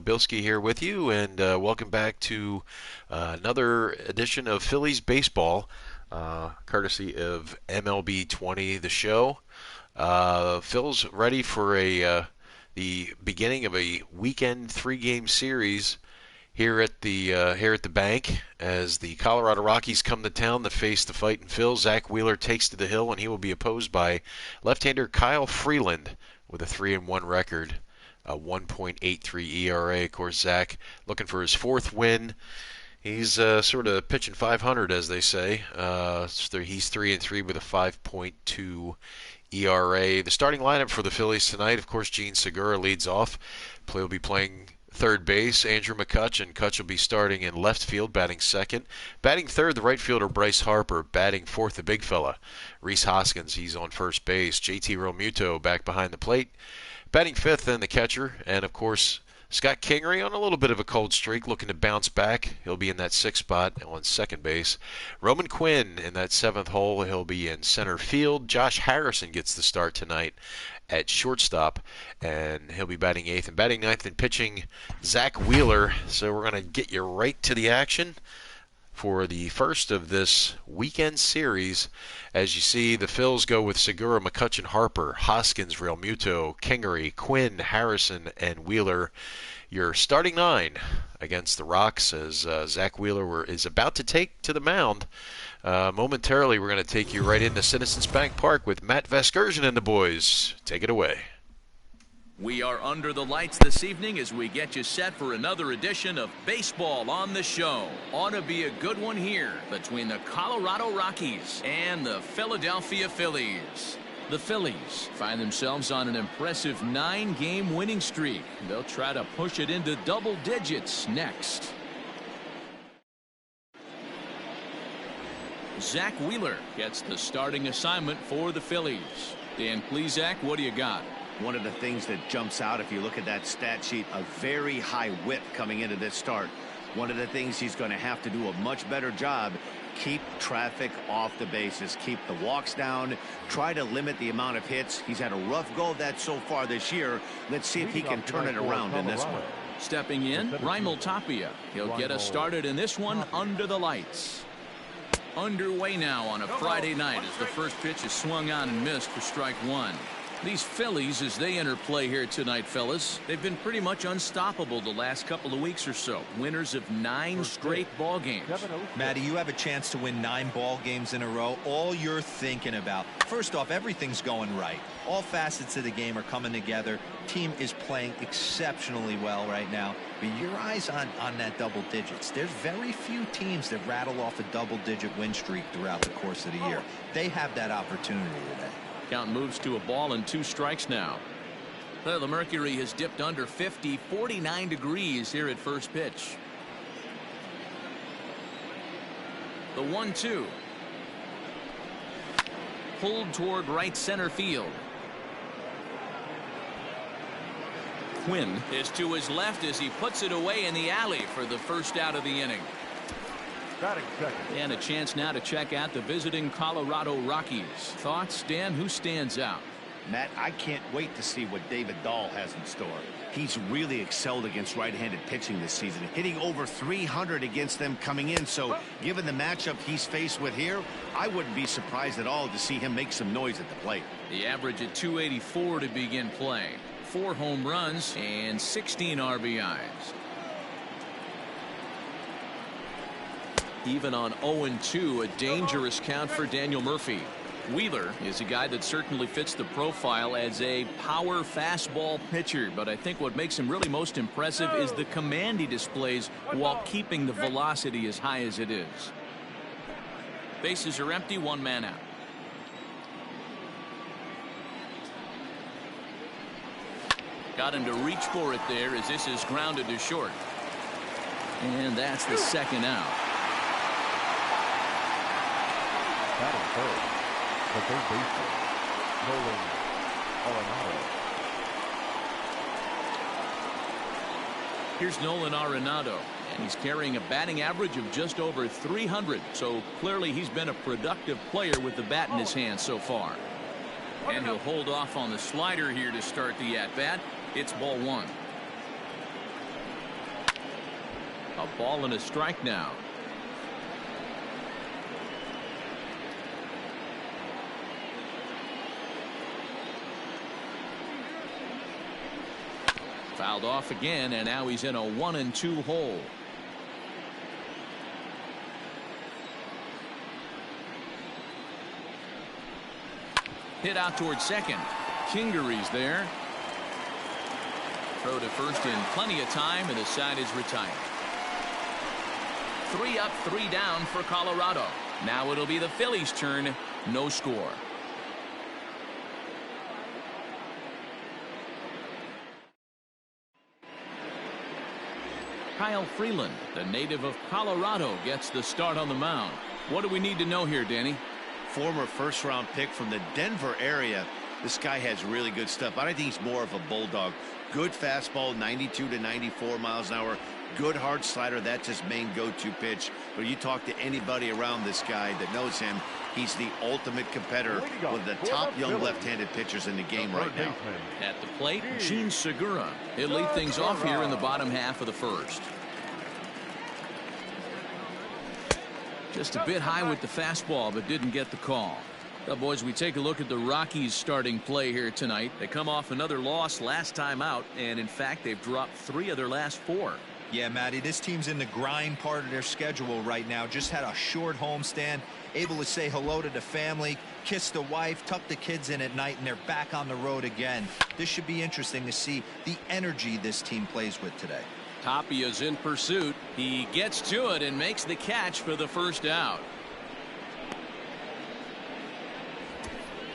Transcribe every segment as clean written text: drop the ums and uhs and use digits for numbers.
Bilskie here with you, and welcome back to another edition of Phillies baseball, courtesy of MLB 20, the show. Phil's ready for the beginning of a weekend three-game series here at the bank as the Colorado Rockies come to town to face the fighting Phil. Zach Wheeler takes to the hill, and he will be opposed by left-hander Kyle Freeland with a 3-1 record, a 1.83 ERA. Of course, Zach looking for his fourth win. He's sort of pitching 500, as they say. He's 3-3 with a 5.2 ERA. The starting lineup for the Phillies tonight, of course, Gene Segura leads off. Play will be playing third base, Andrew McCutchen. Kutch will be starting in left field, batting second. Batting third, the right fielder Bryce Harper. Batting fourth, the big fella, Rhys Hoskins. He's on first base. JT Realmuto back behind the plate. Batting fifth, then the catcher. And, of course, Scott Kingery on a little bit of a cold streak, looking to bounce back. He'll be in that sixth spot on second base. Roman Quinn in that seventh hole. He'll be in center field. Josh Harrison gets the start tonight at shortstop, and he'll be batting eighth. And batting ninth and pitching, Zach Wheeler. So we're going to get you right to the action for the first of this weekend series. As you see, the Phils go with Segura, McCutchen, Harper, Hoskins, Realmuto, Kingery, Quinn, Harrison, and Wheeler. Your starting nine against the Rocks as Zach Wheeler is about to take to the mound. Momentarily, we're going to take you right into Citizens Bank Park with Matt Vasgersian and the boys. Take it away. We are under the lights this evening as we get you set for another edition of Baseball on the Show. Ought to be a good one here between the Colorado Rockies and the Philadelphia Phillies. The Phillies find themselves on an impressive 9-game winning streak. They'll try to push it into double digits next. Zach Wheeler gets the starting assignment for the Phillies. Dan, please, Zach, what do you got? One of the things that jumps out if you look at that stat sheet, a very high whip coming into this start. One of the things he's going to have to do a much better job, keep traffic off the bases, keep the walks down, try to limit the amount of hits. He's had a rough go of that so far this year. Let's see if he can turn it around in this one. Stepping in, Raimel Tapia. He'll get us started in this one under the lights. Underway now on a Friday night as the first pitch is swung on and missed for strike one. These Phillies, as they enter play here tonight, fellas, they've been pretty much unstoppable the last couple of weeks or so. Winners of 9 straight ball games. Matty, you have a chance to win 9 ball games in a row. All you're thinking about, first off, everything's going right. All facets of the game are coming together. Team is playing exceptionally well right now. But your eyes on that double digits. There's very few teams that rattle off a double-digit win streak throughout the course of the year. They have that opportunity today. Count moves to a ball and 2 strikes now. Well, the mercury has dipped under 50, 49 degrees here at first pitch. The 1-2. Pulled toward right center field. Quinn is to his left as he puts it away in the alley for the first out of the inning. And a chance now to check out the visiting Colorado Rockies. Thoughts, Dan? Who stands out? Matt, I can't wait to see what David Dahl has in store. He's really excelled against right-handed pitching this season, hitting over 300 against them coming in. So given the matchup he's faced with here, I wouldn't be surprised at all to see him make some noise at the plate. The average at 284 to begin play. 4 home runs and 16 RBIs. Even on 0-2, a dangerous count for Daniel Murphy. Wheeler is a guy that certainly fits the profile as a power fastball pitcher, but I think what makes him really most impressive is the command he displays while keeping the velocity as high as it is. Bases are empty, 1 man out. Got him to reach for it there as this is grounded to short. And that's the second out. Batting third, the third baseman, Nolan Arenado. Here's Nolan Arenado, and he's carrying a batting average of just over 300. So clearly he's been a productive player with the bat in his hand so far. And he'll hold off on the slider here to start the at-bat. It's ball 1. A ball and a strike now. Fouled off again, and now he's in a 1-2 hole. Hit out towards second. Kingery's there. Throw to first in plenty of time, and the side is retired. 3 up, 3 down for Colorado. Now it'll be the Phillies' turn. No score. Kyle Freeland, the native of Colorado, gets the start on the mound. What do we need to know here, Danny? Former first-round pick from the Denver area. This guy has really good stuff. I think he's more of a bulldog. Good fastball, 92 to 94 miles an hour. Good hard slider. That's his main go-to pitch. But you talk to anybody around this guy that knows him, he's the ultimate competitor, one of the top young left-handed pitchers in the game right now. At the plate, Gene Segura. He'll lead things off here in the bottom half of the first. Just a bit high with the fastball, but didn't get the call. Well, boys, we take a look at the Rockies starting play here tonight. They come off another loss last time out, and in fact, they've dropped 3 of their last 4. Yeah, Matty, this team's in the grind part of their schedule right now. Just had a short homestand, able to say hello to the family, kiss the wife, tuck the kids in at night, and they're back on the road again. This should be interesting to see the energy this team plays with today. Tapia's in pursuit. He gets to it and makes the catch for the first out.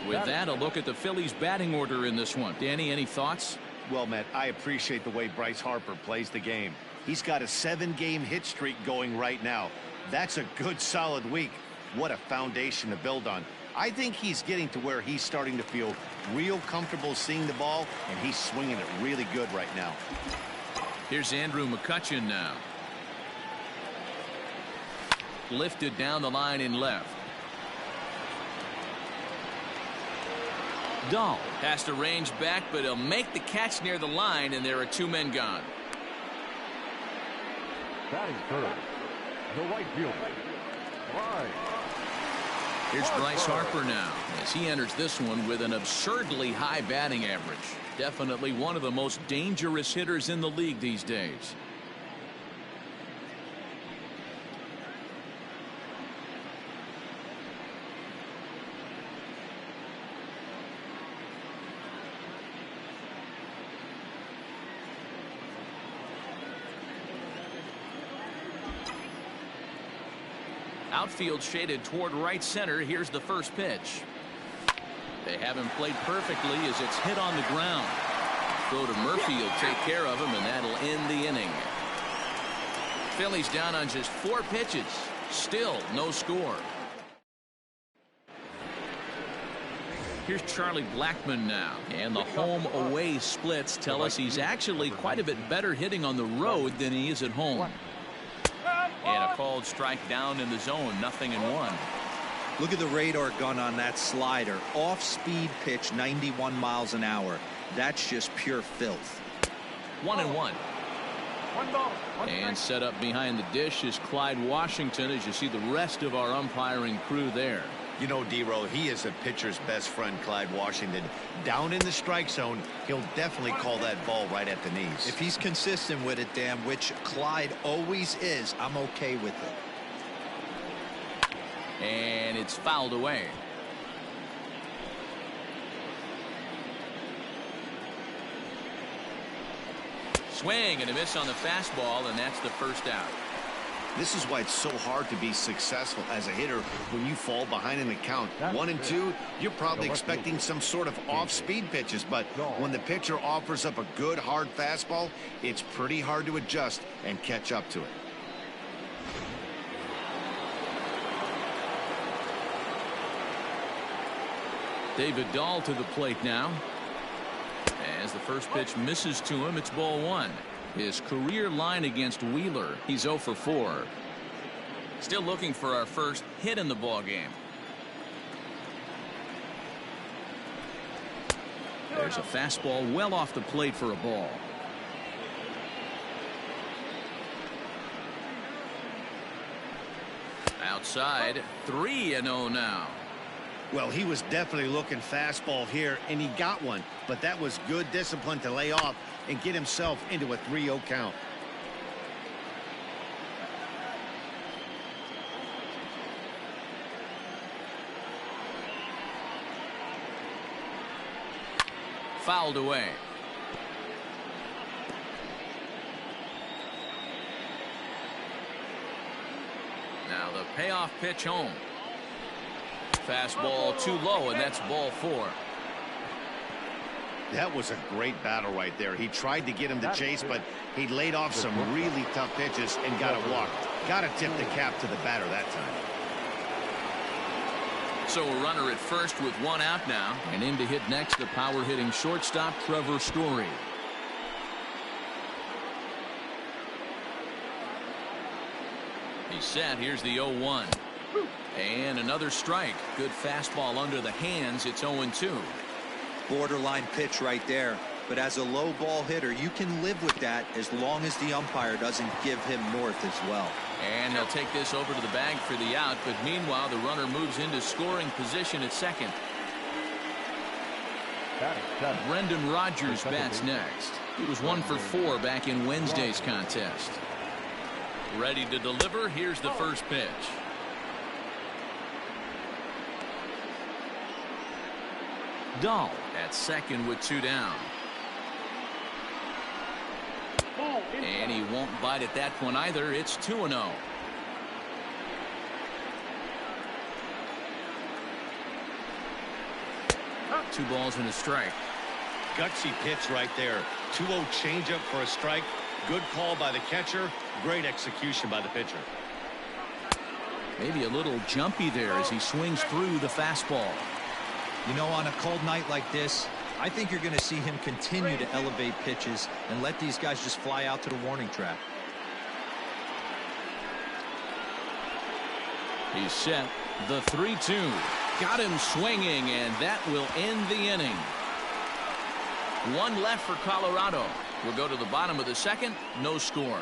With that, a look at the Phillies batting order in this one. Danny, any thoughts? Well, Matt, I appreciate the way Bryce Harper plays the game. He's got a 7-game hit streak going right now. That's a good solid week. What a foundation to build on. I think he's getting to where he's starting to feel real comfortable seeing the ball, and he's swinging it really good right now. Here's Andrew McCutchen now. Lifted down the line in left. Dahl has to range back, but he'll make the catch near the line, and there are 2 men gone. Batting third, the right fielder, Bryce. Here's Bryce Harper now as he enters this one with an absurdly high batting average. Definitely one of the most dangerous hitters in the league these days. Outfield shaded toward right center. Here's the first pitch. They have him played perfectly as it's hit on the ground. Throw to Murphy will take care of him, and that'll end the inning. Phillies down on just 4 pitches. Still no score. Here's Charlie Blackmon now, and the home-away splits tell us he's actually quite a bit better hitting on the road than he is at home. And a called strike down in the zone, 0-1. Look at the radar gun on that slider. Off-speed pitch, 91 miles an hour. That's just pure filth. 1-1. And set up behind the dish is Clyde Washington, as you see the rest of our umpiring crew there. You know, D-Row, he is a pitcher's best friend, Clyde Washington. Down in the strike zone, he'll definitely call that ball right at the knees. If he's consistent with it, Dan, which Clyde always is, I'm okay with it. And it's fouled away. Swing and a miss on the fastball, and that's the first out. This is why it's so hard to be successful as a hitter when you fall behind in the count. 1-2, you're probably expecting some sort of off-speed pitches, but when the pitcher offers up a good hard fastball, it's pretty hard to adjust and catch up to it. David Dahl to the plate now. As the first pitch misses to him, it's ball 1. His career line against Wheeler, he's 0 for 4. Still looking for our first hit in the ball game. There's a fastball well off the plate for a ball. Outside, 3-0 now. Well, he was definitely looking fastball here, and he got one. But that was good discipline to lay off and get himself into a 3-0 count. Fouled away. Now the payoff pitch home. Fastball too low, and that's ball 4. That was a great battle right there. He tried to get him to chase, but he laid off some really tough pitches and got a walk. Got to tip the cap to the batter that time. So a runner at first with 1 out now, and in to hit next the power hitting shortstop Trevor Story. He's set. Here's the 0-1. And another strike. Good fastball under the hands. It's 0-2. Borderline pitch right there. But as a low ball hitter, you can live with that as long as the umpire doesn't give him north as well. And he'll take this over to the bag for the out. But meanwhile, the runner moves into scoring position at second. Brendan Rodgers bats next. He was 1 for 4 back in Wednesday's contest. Ready to deliver. Here's the first pitch. Dahl at second with 2 down. And he won't bite at that one either. It's 2-0. Two balls and a strike. Gutsy pitch right there. 2-0 changeup for a strike. Good call by the catcher. Great execution by the pitcher. Maybe a little jumpy there as he swings through the fastball. You know, on a cold night like this, I think you're going to see him continue to elevate pitches and let these guys just fly out to the warning track. He's set. The 3-2. Got him swinging, and that will end the inning. 1 left for Colorado. We'll go to the bottom of the second. No score.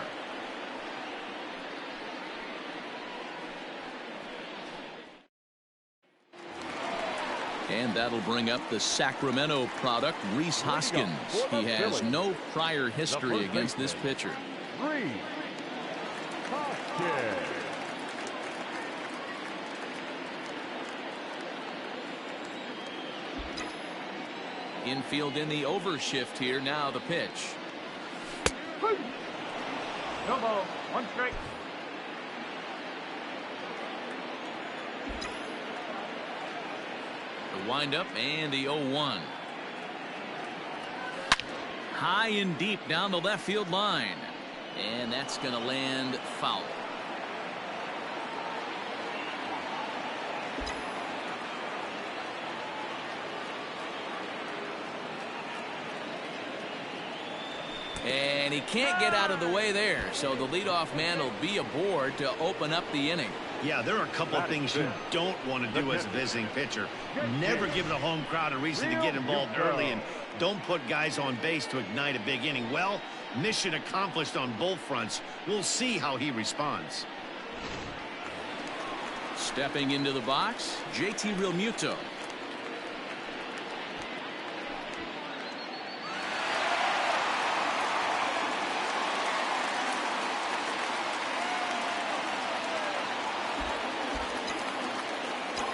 And that'll bring up the Sacramento product, Rhys Hoskins. He has no prior history against this pitcher. Rhys Hoskins. Infield in the overshift here. Now the pitch. No ball. 1 strike. The windup and the 0-1. High and deep down the left field line. And that's going to land foul. And he can't get out of the way there, so the leadoff man will be aboard to open up the inning. Yeah, there are a couple of things you don't want to do as a visiting pitcher. Never give the home crowd a reason to get involved early, and don't put guys on base to ignite a big inning. Well, mission accomplished on both fronts. We'll see how he responds. Stepping into the box, JT Realmuto.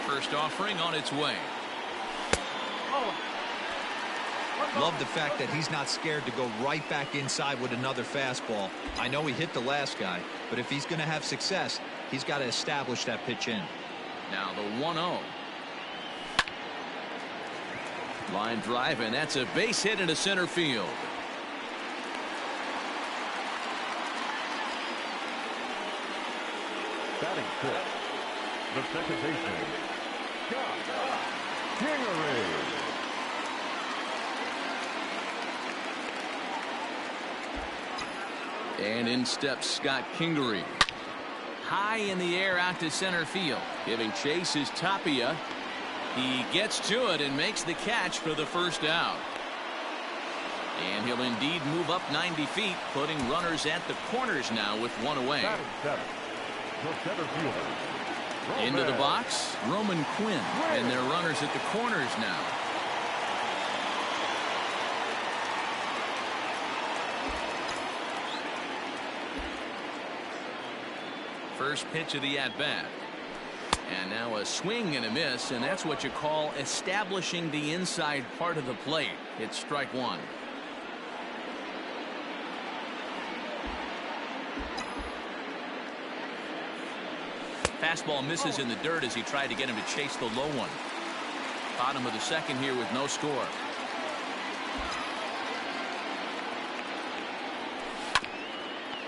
First offering on its way. Love the fact that he's not scared to go right back inside with another fastball. I know he hit the last guy, but if he's going to have success, he's got to establish that pitch in. Now the 1-0. Line drive, and that's a base hit into center field. Batting fifth, the second baseman, Kingery. And in steps Scott Kingery. High in the air out to center field. Giving chase is Tapia. He gets to it and makes the catch for the first out. And he'll indeed move up 90 feet, putting runners at the corners now with 1 away. Batting seventh, the center fielder, Into the box, Roman Quinn, and their runners at the corners now. First pitch of the at-bat. And now a swing and a miss, and that's what you call establishing the inside part of the plate. It's strike one. Fastball misses in the dirt as he tried to get him to chase the low one. Bottom of the second here with no score.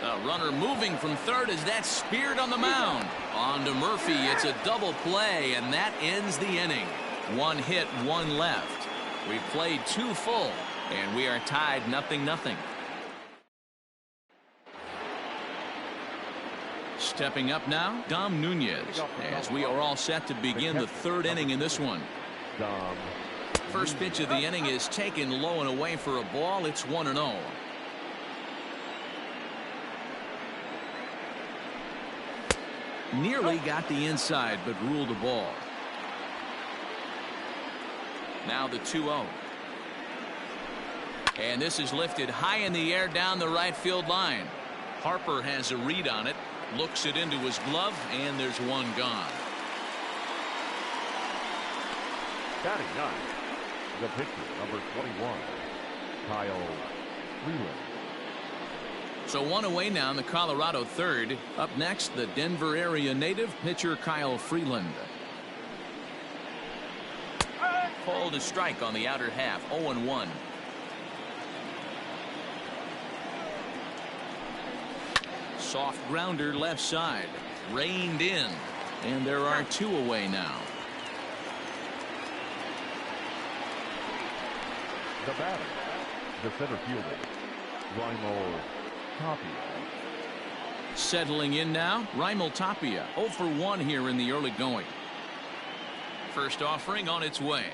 A runner moving from third as that's speared on the mound. On to Murphy. It's a double play, and that ends the inning. One hit, one left. We played two full, and we are tied 0-0. Stepping up now, Dom Nunez, as we are all set to begin the third inning in this one. First pitch of the inning is taken low and away for a ball. It's 1-0. Nearly got the inside, but ruled a ball. Now the 2-0. And this is lifted high in the air down the right field line. Harper has a read on it, looks it into his glove, and there's one gone. Batting ninth, the pitcher, number 21, Kyle Freeland. So one away now in the Colorado third. Up next, the Denver area native pitcher Kyle Freeland. Called a strike on the outer half. 0-1. Soft grounder left side. Reined in. And there are two away now. The batter, the center fielder, Raimel Tapia. Settling in now, Raimel Tapia. 0 for 1 here in the early going. First offering on its way.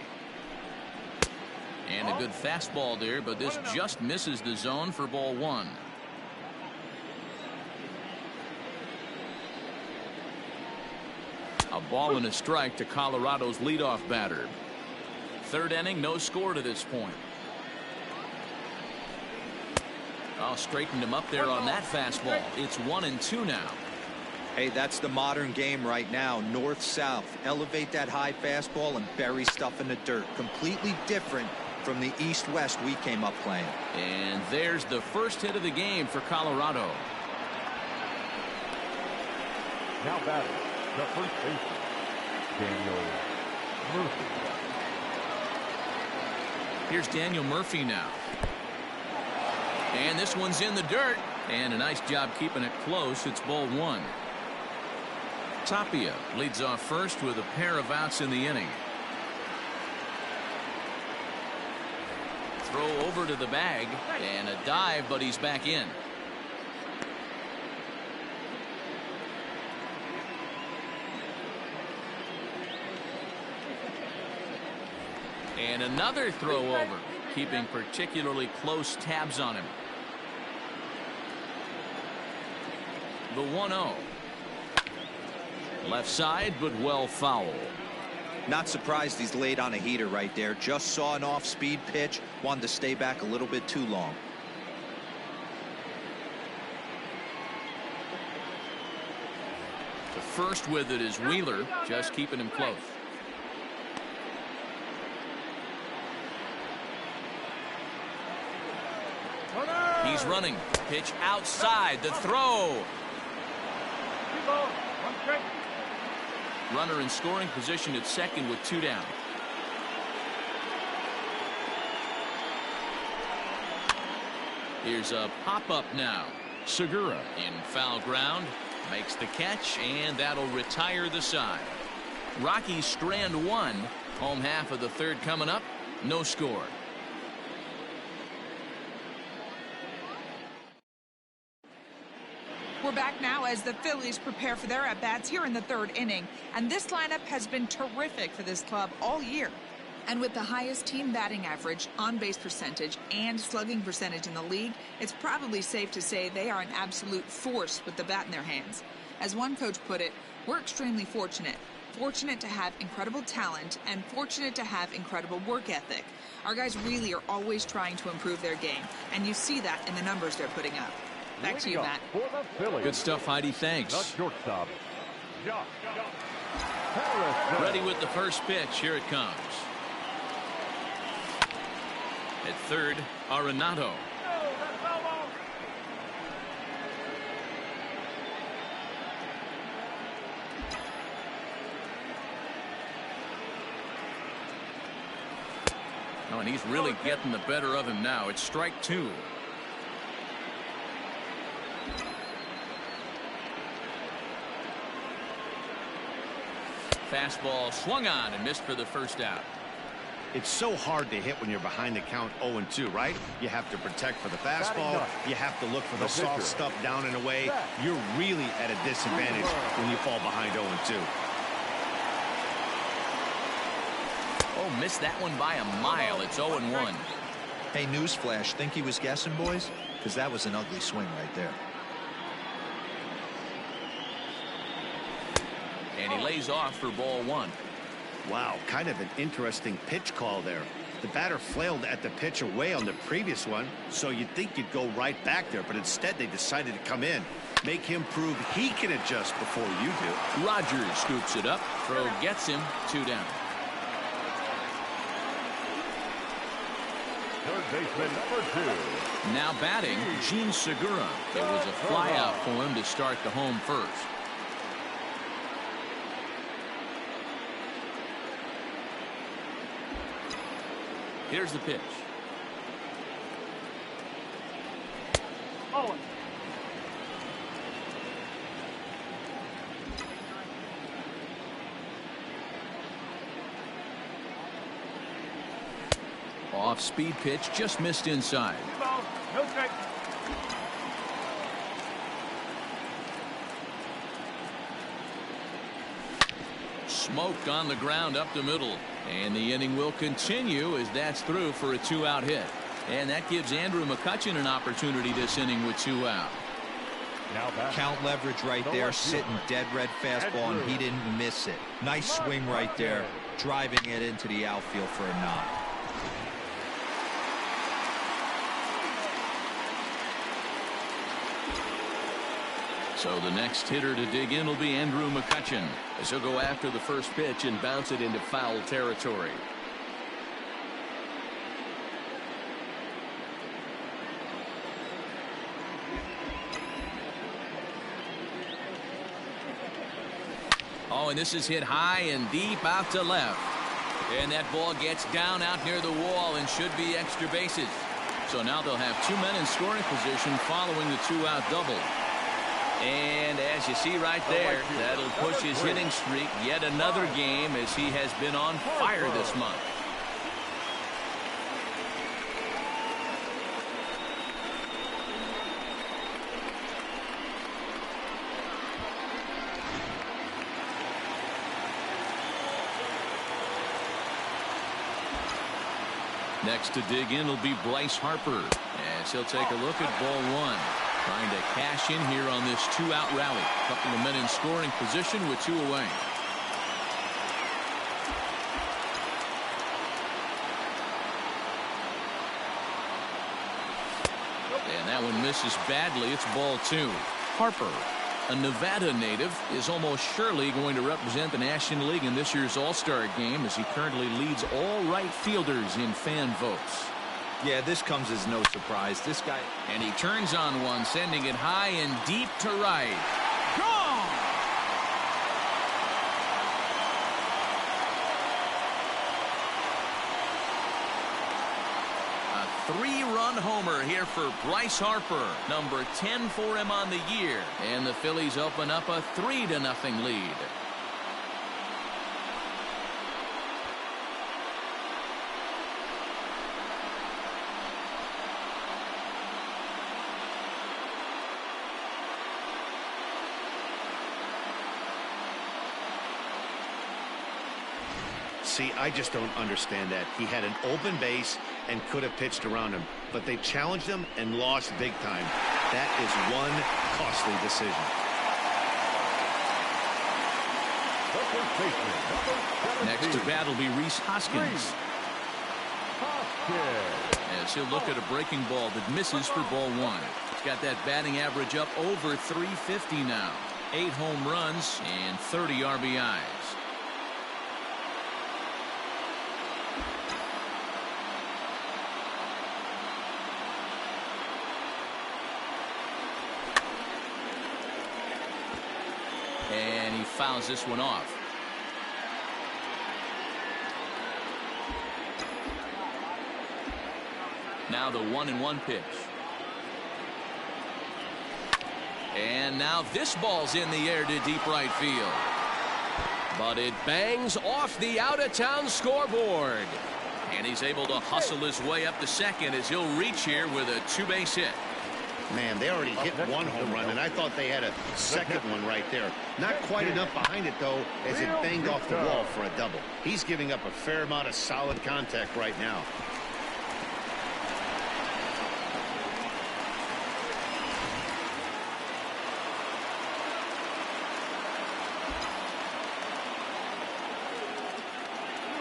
And a good fastball there, but this just misses the zone for ball one. A ball and a strike to Colorado's leadoff batter. Third inning, no score to this point. Oh, straightened him up there on that fastball. It's 1-2 now. Hey, that's the modern game right now. North-south. Elevate that high fastball and bury stuff in the dirt. Completely different from the east-west we came up playing. And there's the first hit of the game for Colorado. Now batting, the first baseman, Daniel Murphy. Here's Daniel Murphy now. And this one's in the dirt. And a nice job keeping it close. It's ball one. Tapia leads off first with a pair of outs in the inning. Throw over to the bag. And a dive, but he's back in. And another throw over, keeping particularly close tabs on him. The 1-0. Left side, but well foul. Not surprised he's laid on a heater right there. Just saw an off-speed pitch. Wanted to stay back a little bit too long. The first with it is Wheeler, just keeping him close. He's running. Pitch outside. The throw. Runner in scoring position at second with two down. Here's a pop-up now. Segura in foul ground. Makes the catch, and that'll retire the side. Rockies strand one. Home half of the third coming up. No score. We're back now as the Phillies prepare for their at-bats here in the third inning. And this lineup has been terrific for this club all year. And with the highest team batting average, on-base percentage, and slugging percentage in the league, it's probably safe to say they are an absolute force with the bat in their hands. As one coach put it, we're extremely fortunate. Fortunate to have incredible talent and fortunate to have incredible work ethic. Our guys really are always trying to improve their game, and you see that in the numbers they're putting up. Back to you, Matt. Good stuff, Heidi. Thanks. The shortstop, Josh Ready with the first pitch. Here it comes. At third, Arenado. Oh, and he's really getting the better of him now. It's strike two. Fastball swung on and missed for the first out. It's so hard to hit when you're behind the count 0-2, right? You have to protect for the fastball. You have to look for the soft stuff down and away. You're really at a disadvantage when you fall behind 0-2. Oh, missed that one by a mile. It's 0-1. Hey, newsflash, think he was guessing, boys? Because that was an ugly swing right there. And he lays off for ball one. Wow, kind of an interesting pitch call there. The batter flailed at the pitch away on the previous one, so you'd think you'd go right back there, but instead they decided to come in. Make him prove he can adjust before you do. Rogers scoops it up. Throw gets him. 2 down. Third baseman number 2. Now batting, Gene Segura. It was a flyout for him to start the home first. Here's the pitch. Off speed pitch, just missed inside. Smoked on the ground up the middle. And the inning will continue as that's through for a 2-out hit. And that gives Andrew McCutchen an opportunity this inning with 2 out. Count leverage right there, sitting dead red fastball, and he didn't miss it. Nice swing right there, driving it into the outfield for a knock. So the next hitter to dig in will be Andrew McCutchen, as he'll go after the first pitch and bounce it into foul territory. Oh, and this is hit high and deep out to left. And that ball gets down out near the wall and should be extra bases. So now they'll have 2 men in scoring position following the 2-out double. And as you see right there, that'll push his hitting streak yet another game as he has been on fire this month. Next to dig in will be Bryce Harper as he'll take a look at ball one. Trying to cash in here on this 2-out rally. Couple of men in scoring position with 2 away. And that one misses badly. It's ball 2. Harper, a Nevada native, is almost surely going to represent the National League in this year's All-Star game as he currently leads all right fielders in fan votes. Yeah, this comes as no surprise. This guy. And he turns on one, sending it high and deep to right. Gone! A 3-run homer here for Bryce Harper. Number 10 for him on the year. And the Phillies open up a 3-0 lead. See, I just don't understand that. He had an open base and could have pitched around him, but they challenged him and lost big time. That is one costly decision. The first baseman, number Next to 17, bat will be Rhys Hoskins. Hoskins. As he'll look at a breaking ball that misses for ball one. He's got that batting average up over 350 now. 8 home runs and 30 RBIs. And he fouls this one off. Now the 1-1 pitch. And now this ball's in the air to deep right field. But it bangs off the out-of-town scoreboard. And he's able to hustle his way up to second as he'll reach here with a 2-base hit. Man, they already hit one home run, and I thought they had a second one right there. Not quite enough behind it, though, as it banged off the wall for a double. He's giving up a fair amount of solid contact right now.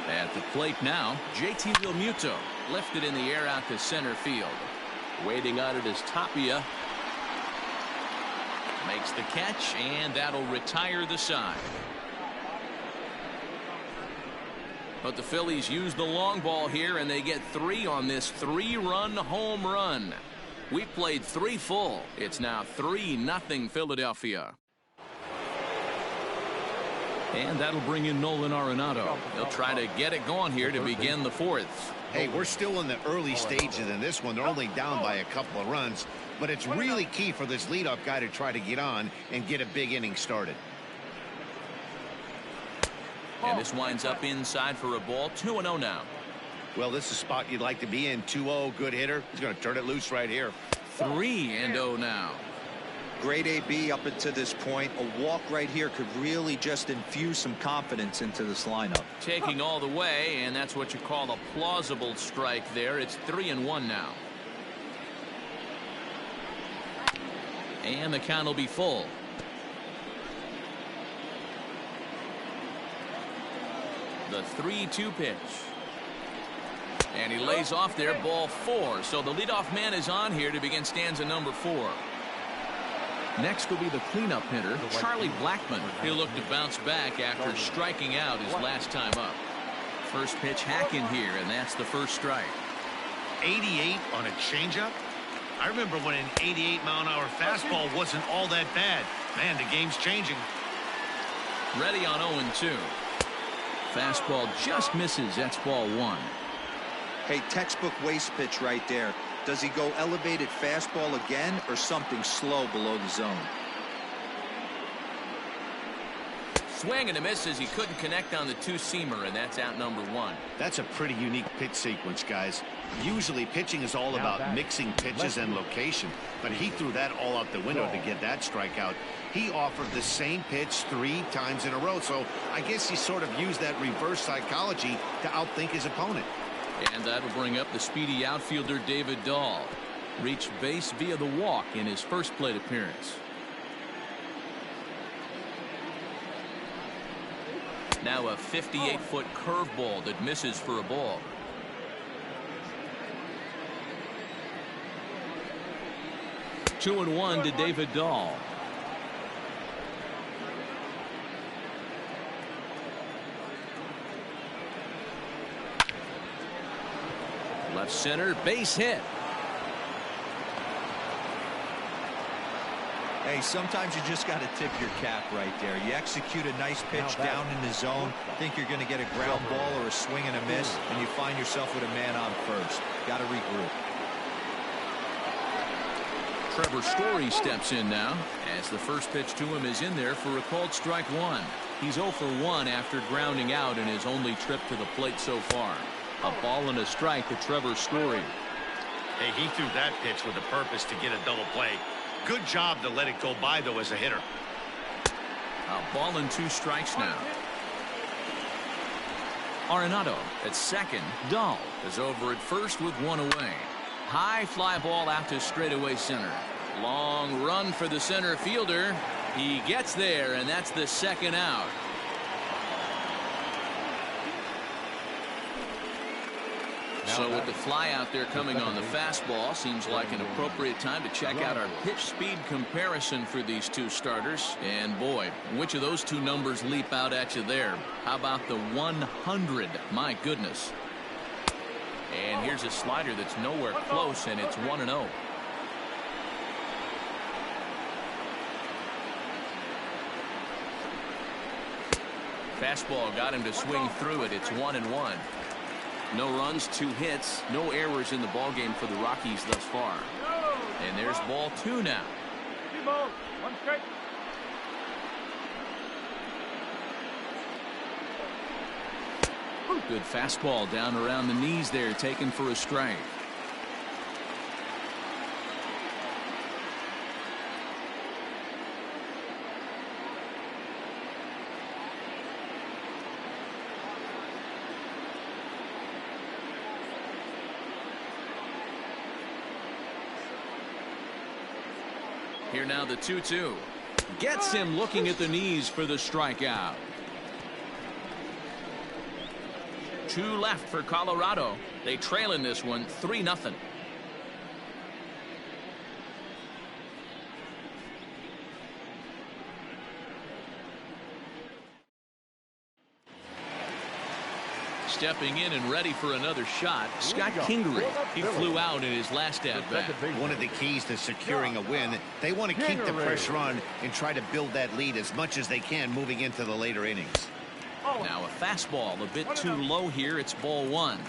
At the plate now, JT Realmuto lifted in the air out to center field. Waiting on it is Tapia. Makes the catch, and that'll retire the side. But the Phillies use the long ball here, and they get 3 on this 3-run home run. We played 3 full. It's now 3-0 Philadelphia. And that'll bring in Nolan Arenado. They'll try to get it going here to begin the 4th. Hey, we're still in the early stages in this one. They're only down by a couple of runs, but it's really key for this leadoff guy to try to get on and get a big inning started. And this winds up inside for a ball. 2-0 now. Well, this is a spot you'd like to be in. 2-0, good hitter. He's going to turn it loose right here. 3-0 now. Great AB up until this point. A walk right here could really just infuse some confidence into this lineup. Taking all the way, and that's what you call a plausible strike there. It's 3-1 now. And the count will be full. The 3-2 pitch. And he lays off there, ball 4. So the leadoff man is on here to begin stanza number 4. Next will be the cleanup hitter, Charlie Blackmon. He'll look to bounce back after striking out his last time up. First pitch hack in here, and that's the first strike. 88 on a changeup? I remember when an 88-mile-an-hour fastball wasn't all that bad. Man, the game's changing. Ready on 0-2. Fastball just misses. That's ball 1. Hey, textbook waste pitch right there. Does he go elevated fastball again or something slow below the zone? Swing and a miss as he couldn't connect on the 2-seamer, and that's out number 1. That's a pretty unique pitch sequence, guys. Usually pitching is all about mixing pitches and location, but he threw that all out the window to get that strikeout. He offered the same pitch 3 times in a row, so I guess he sort of used that reverse psychology to outthink his opponent. And that'll bring up the speedy outfielder David Dahl. Reached base via the walk in his first plate appearance. Now a 58-foot curveball that misses for a ball. Two and 1 to David Dahl. Left center, base hit. Hey, sometimes you just got to tip your cap right there. You execute a nice pitch down in the zone, think you're going to get a ground ball or a swing and a miss, and you find yourself with a man on first. Got to regroup. Trevor Story steps in now as the first pitch to him is in there for a called strike 1. He's 0 for 1 after grounding out in his only trip to the plate so far. A ball and a strike to Trevor Story. Hey, he threw that pitch with a purpose to get a double play. Good job to let it go by, though, as a hitter. A ball and 2 strikes now. Arenado at second. Dahl is over at first with 1 away. High fly ball out to straightaway center. Long run for the center fielder. He gets there, and that's the second out. So with the fly out there coming on the fastball, seems like an appropriate time to check out our pitch speed comparison for these two starters. And boy, which of those two numbers leap out at you there? How about the 100? My goodness. And here's a slider that's nowhere close, and it's 1-0. Fastball got him to swing through it. It's 1-1. No runs, 2 hits, no errors in the ball game for the Rockies thus far. And there's ball 2 now. 2 balls, 1 strike. Good fastball down around the knees there, taken for a strike. Here now the 2-2. Gets him looking at the knees for the strikeout. 2 left for Colorado. They trail in this one 3-0. Stepping in and ready for another shot, Scott Kingery. He flew out in his last at-bat. One of the keys to securing a win, they want to keep the pressure on and try to build that lead as much as they can moving into the later innings. Now a fastball a bit too low here. It's ball 1.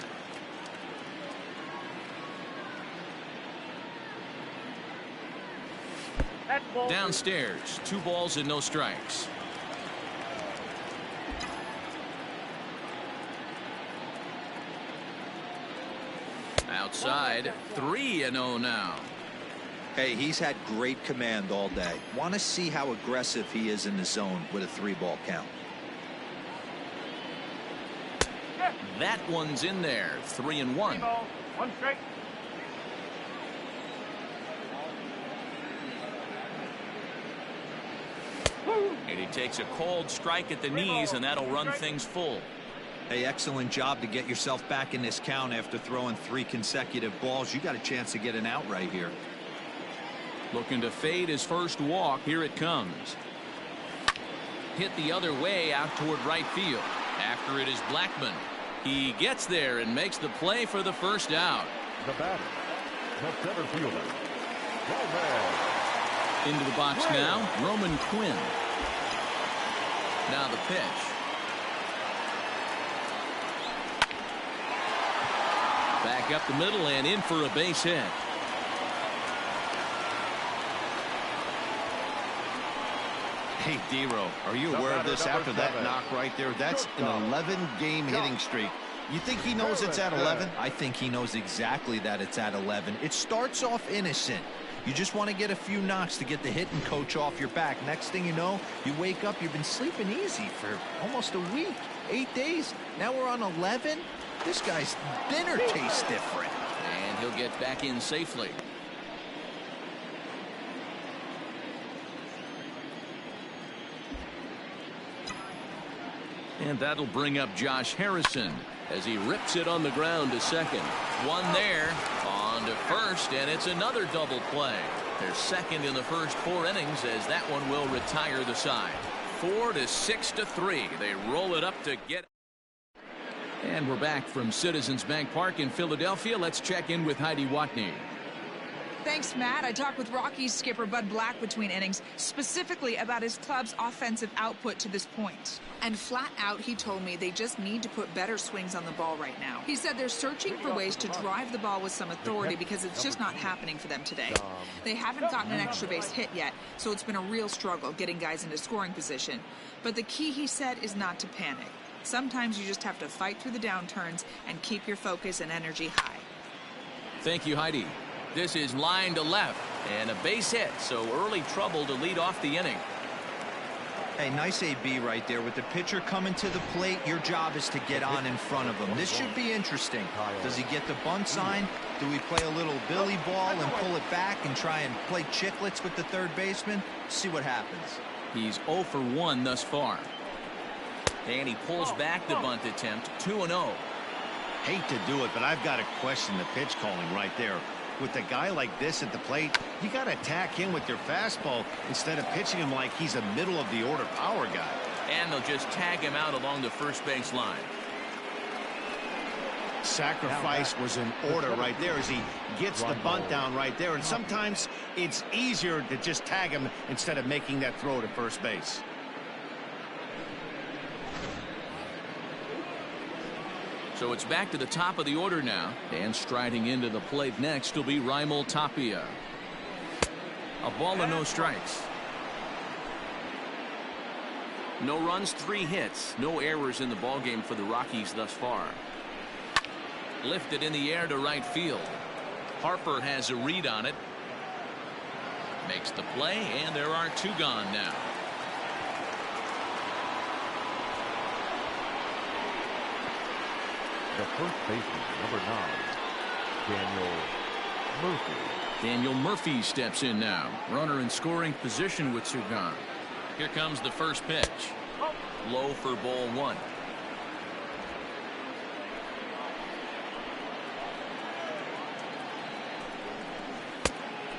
Downstairs, 2 balls and no strikes. Outside, 3-0 now. Hey, he's had great command all day. Want to see how aggressive he is in the zone with a 3-ball count. That one's in there. 3-1. 1 strike. And he takes a cold strike at the knees, and that'll run things full. Hey, excellent job to get yourself back in this count after throwing 3 consecutive balls. You got a chance to get an out right here. Looking to fade his first walk. Here it comes. Hit the other way out toward right field. After it is Blackman. He gets there and makes the play for the first out. The batter, the center fielder, Gomez. Into the box now, Roman Quinn. Now the pitch. Back up the middle and in for a base hit. Hey, D-Row, are you aware of this after that knock right there? That's an 11-game hitting streak. You think he knows it's at 11? I think he knows exactly that it's at 11. It starts off innocent. You just want to get a few knocks to get the hitting coach off your back. Next thing you know, you wake up, you've been sleeping easy for almost a week, 8 days. Now we're on 11. This guy's dinner tastes different. And he'll get back in safely. And that'll bring up Josh Harrison as he rips it on the ground to second. One there, on to first, and it's another double play. They're second in the first 4 innings as that one will retire the side. 4-6-3. They roll it up to get. And we're back from Citizens Bank Park in Philadelphia. Let's check in with Heidi Watney. Thanks, Matt. I talked with Rockies skipper Bud Black between innings, specifically about his club's offensive output to this point. And flat out, he told me they just need to put better swings on the ball right now. He said they're searching for ways to drive the ball with some authority because it's just not happening for them today. They haven't gotten an extra base hit yet, so it's been a real struggle getting guys into scoring position. But the key, he said, is not to panic. Sometimes you just have to fight through the downturns and keep your focus and energy high. Thank you, Heidi. This is line to left and a base hit, so early trouble to lead off the inning. Hey, nice AB right there. With the pitcher coming to the plate, your job is to get on in front of him. This should be interesting. Does he get the bunt sign? Do we play a little Billy ball and pull it back and try and play chicklets with the third baseman? See what happens. He's 0 for 1 thus far. And he pulls back the bunt attempt. 2-0. Hate to do it, but I've got to question the pitch calling right there. With a guy like this at the plate, you got to attack him with your fastball instead of pitching him like he's a middle of the order power guy. And they'll just tag him out along the first base line. Sacrifice was in order right there as he gets the bunt down right there. And sometimes it's easier to just tag him instead of making that throw to first base. So it's back to the top of the order now. And striding into the plate next will be Raimel Tapia. A ball and no strikes. No runs, 3 hits. No errors in the ballgame for the Rockies thus far. Lifted in the air to right field. Harper has a read on it. Makes the play, and there are 2 gone now. The first baseman, number 9, Daniel Murphy. Daniel Murphy steps in now. Runner in scoring position with 2 gone. Here comes the first pitch. Low for ball 1.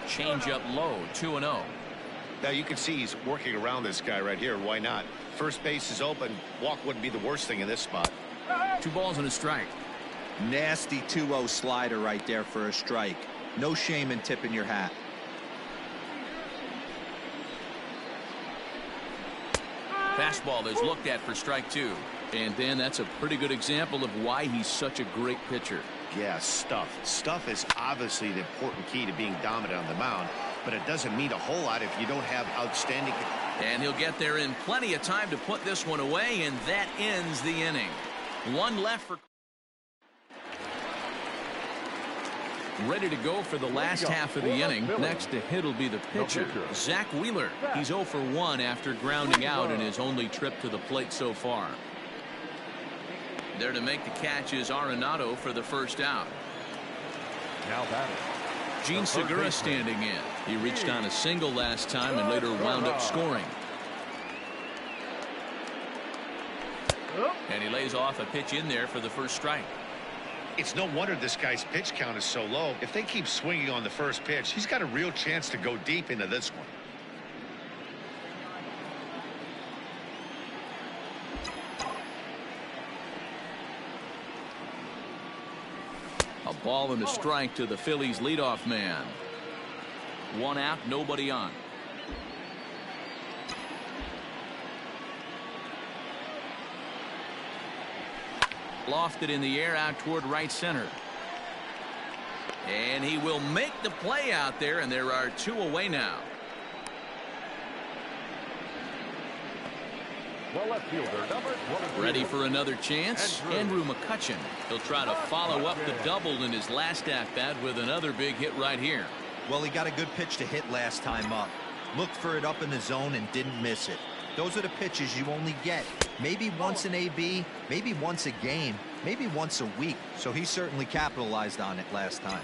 Change up low, 2-0. Now you can see he's working around this guy right here. Why not? First base is open. Walk wouldn't be the worst thing in this spot. 2 balls and a strike. Nasty 2-0 slider right there for a strike. No shame in tipping your hat. Fastball is looked at for strike 2. And then that's a pretty good example of why he's such a great pitcher. Yeah, stuff. Stuff is obviously the important key to being dominant on the mound, but it doesn't mean a whole lot if you don't have outstanding. And he'll get there in plenty of time to put this one away, and that ends the inning. 1 left for. Ready to go for the last half of the inning. Next to hit will be the pitcher, Zach Wheeler. He's 0 for 1 after grounding out in his only trip to the plate so far. There to make the catch is Arenado for the first out. Now batting. Gene Segura standing in. He reached on a single last time and later wound up scoring. And he lays off a pitch in there for the first strike. It's no wonder this guy's pitch count is so low. If they keep swinging on the first pitch, he's got a real chance to go deep into this one. A ball and a strike to the Phillies leadoff man. 1 out, nobody on. Lofted in the air out toward right center. And he will make the play out there, and there are 2 away now. The left fielder, number 23. Ready for another chance. Andrew McCutchen. He'll try to follow up the double in his last at-bat with another big hit right here. Well, he got a good pitch to hit last time up. Looked for it up in the zone and didn't miss it. Those are the pitches you only get maybe once in AB, maybe once a game, maybe once a week. So he certainly capitalized on it last time.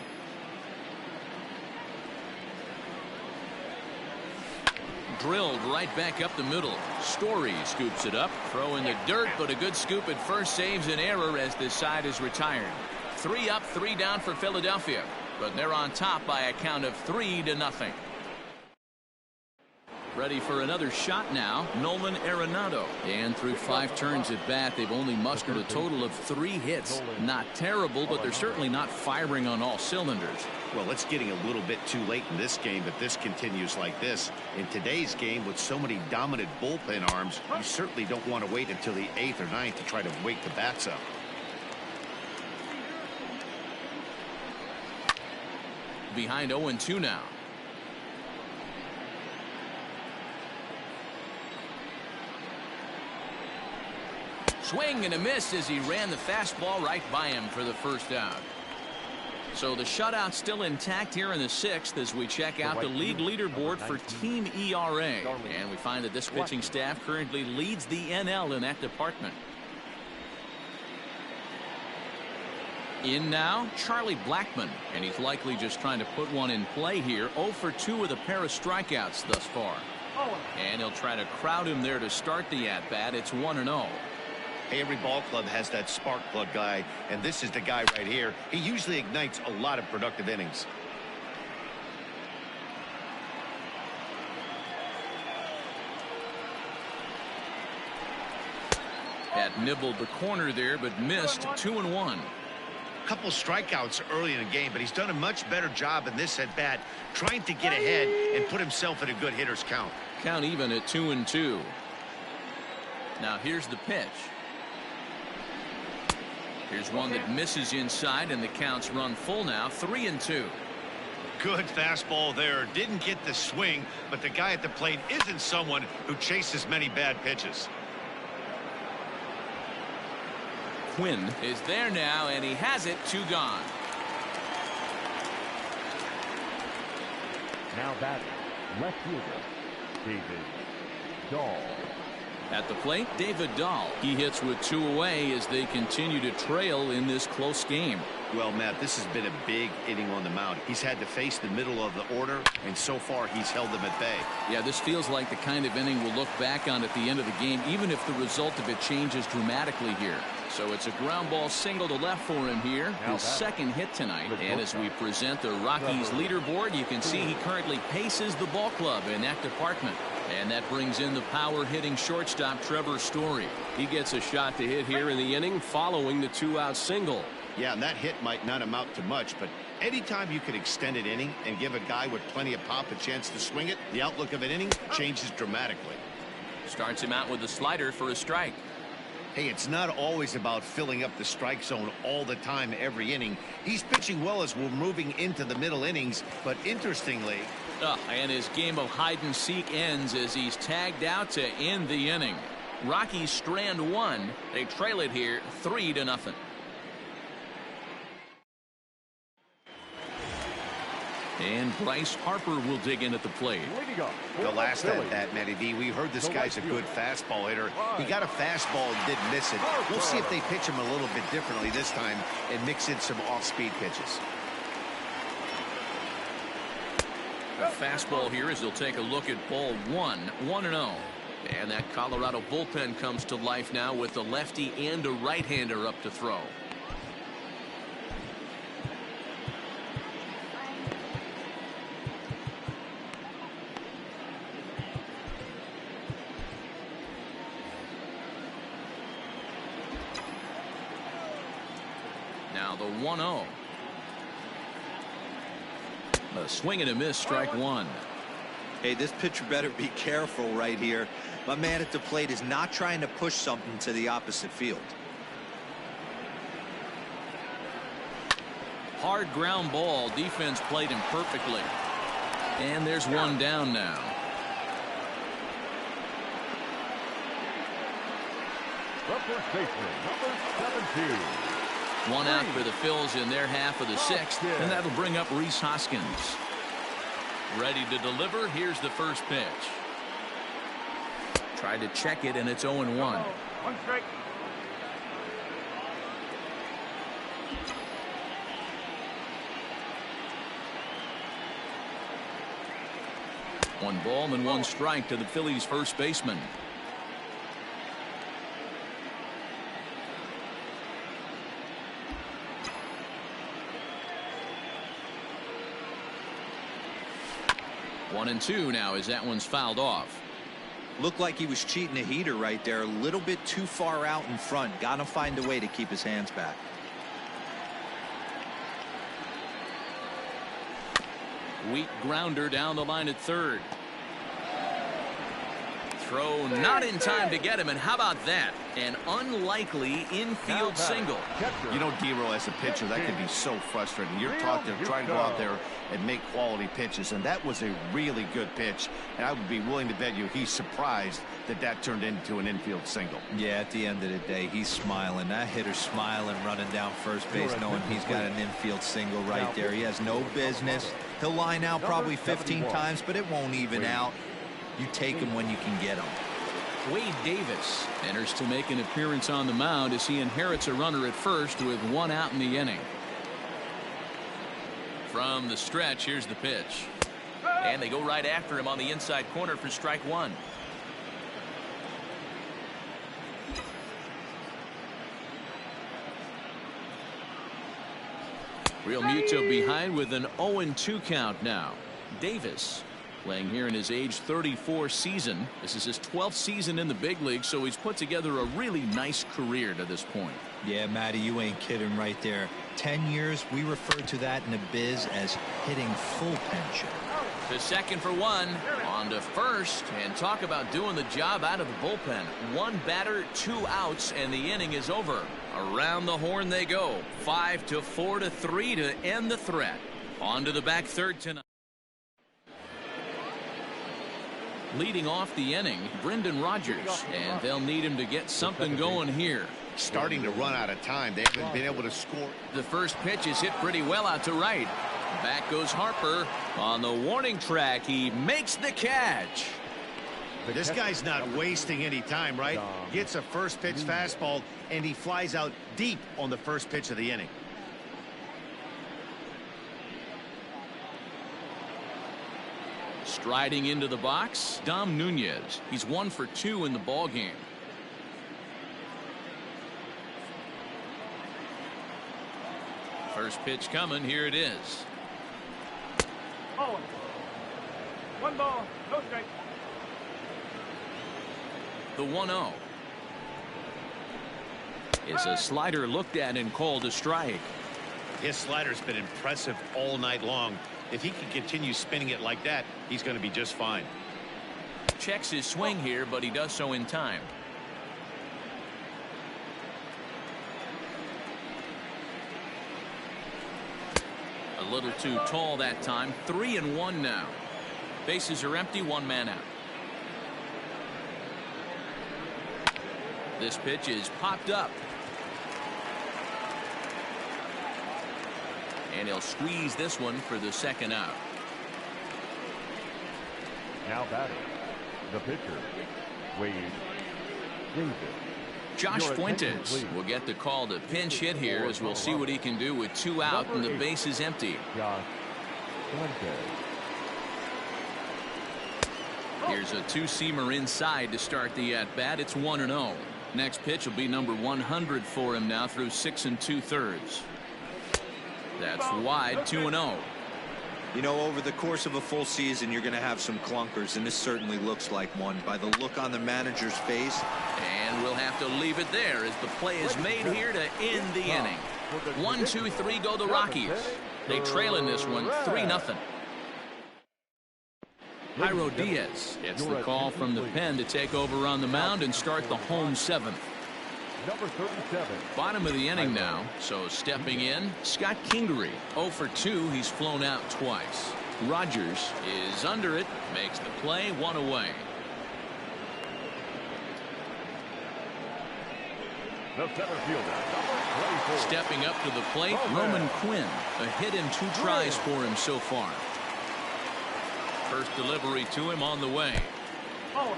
Drilled right back up the middle. Story scoops it up. Throw in the dirt, but a good scoop at first saves an error as this side is retired. 3 up, 3 down for Philadelphia. But they're on top by a count of 3-0. Ready for another shot now, Nolan Arenado. And through 5 turns at bat, they've only mustered a total of 3 hits. Not terrible, but they're certainly not firing on all cylinders. Well, it's getting a little bit too late in this game if this continues like this. In today's game, with so many dominant bullpen arms, you certainly don't want to wait until the 8th or 9th to try to wake the bats up. Behind 0-2 now. Swing and a miss as he ran the fastball right by him for the first out. So the shutout still intact here in the 6th as we check out the league leaderboard for team ERA. And we find that this pitching staff currently leads the NL in that department. In now, Charlie Blackmon, and he's likely just trying to put one in play here. 0 for 2 with a pair of strikeouts thus far. And he'll try to crowd him there to start the at-bat. It's 1-0. Hey, every ball club has that spark plug guy, and this is the guy right here. He usually ignites a lot of productive innings. Had nibbled the corner there, but missed 2-1. Couple strikeouts early in the game, but he's done a much better job in this at bat, trying to get ahead and put himself in a good hitter's count. Count even at 2-2. Now here's the pitch. Here's one that misses inside, and the count's run full now, 3-2. Good fastball there. Didn't get the swing, but the guy at the plate isn't someone who chases many bad pitches. Quinn is there now, and he has it. 2 gone. Now batting, left fielder, David Dahl. At the plate, David Dahl. He hits with 2 away as they continue to trail in this close game. Well, Matt, this has been a big inning on the mound. He's had to face the middle of the order, and so far he's held them at bay. Yeah, this feels like the kind of inning we'll look back on at the end of the game, even if the result of it changes dramatically here. So it's a ground ball single to left for him here, his second hit tonight. And as we present the Rockies leaderboard, you can see he currently paces the ball club in that department. And that brings in the power hitting shortstop Trevor Story. He gets a shot to hit here in the inning following the 2-out single. Yeah, and that hit might not amount to much, but anytime you can extend an inning and give a guy with plenty of pop a chance to swing it, the outlook of an inning changes dramatically. Starts him out with a slider for a strike. Hey, it's not always about filling up the strike zone all the time every inning. He's pitching well as we're moving into the middle innings, but interestingly... and his game of hide and seek ends as he's tagged out to end the inning. Rockies strand 1. They trail it here 3-0. And Bryce Harper will dig in at the plate. The last at bat, Matty D, we heard this guy's a good fastball hitter. He got a fastball and didn't miss it. We'll see if they pitch him a little bit differently this time and mix in some off-speed pitches. A fastball here as they'll take a look at ball 1, 1-0. And that Colorado bullpen comes to life now with a lefty and a right-hander up to throw. Now the 1-0. A swing and a miss, strike 1. Hey, this pitcher better be careful right here. My man at the plate is not trying to push something to the opposite field. Hard ground ball. Defense played him perfectly. And there's one down now. The first baseman, number 17. One out for the Phillies in their half of the 6th, and that'll bring up Rhys Hoskins. Ready to deliver. Here's the first pitch. Tried to check it, and it's 0-1. One strike. One ball and 1 strike to the Phillies first baseman. One and 2 now as that one's fouled off. Looked like he was cheating a heater right there, a little bit too far out in front. Gotta find a way to keep his hands back. Weak grounder down the line at third. Throw not in time to get him, and how about that? An unlikely infield single. You know, D-Row, as a pitcher, that can be so frustrating. You're taught to try to go out there and make quality pitches, and that was a really good pitch. And I would be willing to bet you he's surprised that that turned into an infield single. Yeah, at the end of the day, he's smiling. That hitter's smiling, running down first base, knowing he's got an infield single right there. He has no business. He'll line out probably 15 times, but it won't even out. You take him when you can get him. Wade Davis enters to make an appearance on the mound as he inherits a runner at first with 1 out in the inning. From the stretch, here's the pitch. And they go right after him on the inside corner for strike 1. Real Muto behind with an 0-2 count now. Davis playing here in his age 34 season. This is his 12th season in the big league, so he's put together a really nice career to this point. Yeah, Matty, you ain't kidding right there. 10 years, we refer to that in the biz as hitting full pension. To second for one, on to first, and talk about doing the job out of the bullpen. One batter, 2 outs, and the inning is over. Around the horn they go. 5-4-3 to end the threat. On to the back third tonight. Leading off the inning, Brendan Rodgers, and they'll need him to get something going here. Starting to run out of time. They haven't been able to score. The first pitch is hit pretty well out to right. Back goes Harper on the warning track. He makes the catch. This guy's not wasting any time, right? Gets a first pitch fastball, and he flies out deep on the first pitch of the inning. Striding into the box, Dom Nunez. He's 1 for 2 in the ball game. First pitch coming. Here it is. Oh. 1 ball, no strike. The 1-0 is a slider looked at and called a strike. His slider's been impressive all night long. If he can continue spinning it like that, he's going to be just fine. Checks his swing here, but he does so in time. A little too tall that time. 3-1 now. Bases are empty, 1 man out. This pitch is popped up. And he'll squeeze this one for the second out. Now batting, the pitcher, Wade Davis. Josh Fuentes will get the call to pinch hit here, as we'll see what he can do with 2 out and the base is empty. Josh Fuentes. Here's a 2-seamer inside to start the at-bat. It's 1-0. Next pitch will be number 100 for him now through 6 2/3. That's wide. 2-0. You know, over the course of a full season, you're going to have some clunkers, and this certainly looks like one by the look on the manager's face. And we'll have to leave it there as the play is made here to end the inning. 1-2-3 go the Rockies. They trail in this one 3-0. Jairo Diaz gets the call from the pen to take over on the mound and start the home 7th. Number 37. Bottom of the inning now, so stepping in, Scott Kingery. 0 for 2, he's flown out twice. Rodgers is under it, makes the play, 1 away. The center fielder, number 24. Stepping up to the plate, Roman Quinn. A hit in 2 tries for him so far. First delivery to him on the way. Oh.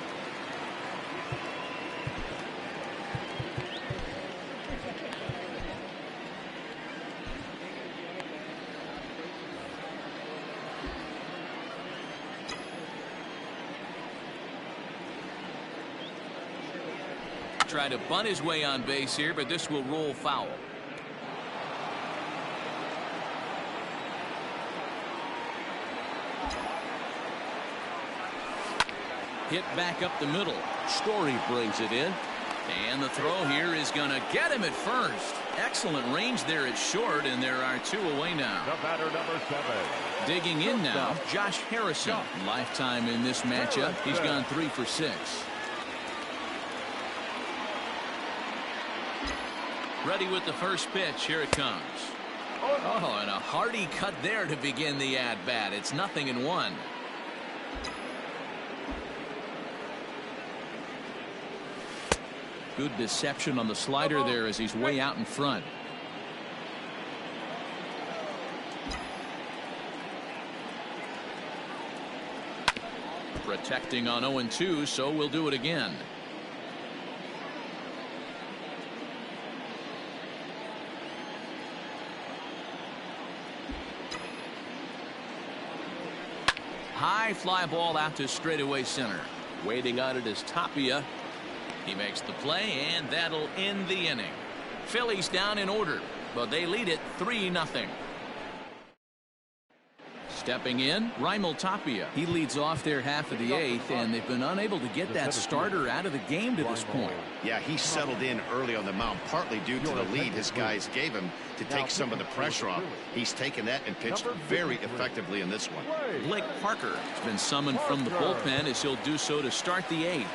Try to bunt his way on base here, but this will roll foul. Hit back up the middle. Story brings it in. And the throw here is going to get him at first. Excellent range there at short, and there are 2 away now. The batter, number 7. Digging in now, Josh Harrison. Lifetime in this matchup. He's gone 3 for 6. Ready with the first pitch. Here it comes. Oh, and a hearty cut there to begin the at-bat. It's 0-1. Good deception on the slider there as he's way out in front. Protecting on 0-2, so we'll do it again. High fly ball out to straightaway center. Waiting on it is Tapia. He makes the play, and that'll end the inning. Phillies down in order, but they lead it 3-0. Stepping in, Raimel Tapia. He leads off their half of the eighth, and they've been unable to get that starter out of the game to this point. Yeah, he settled in early on the mound, partly due to the lead his guys gave him to take some of the pressure off. He's taken that and pitched very effectively in this one. Blake Parker has been summoned from the bullpen as he'll do so to start the eighth.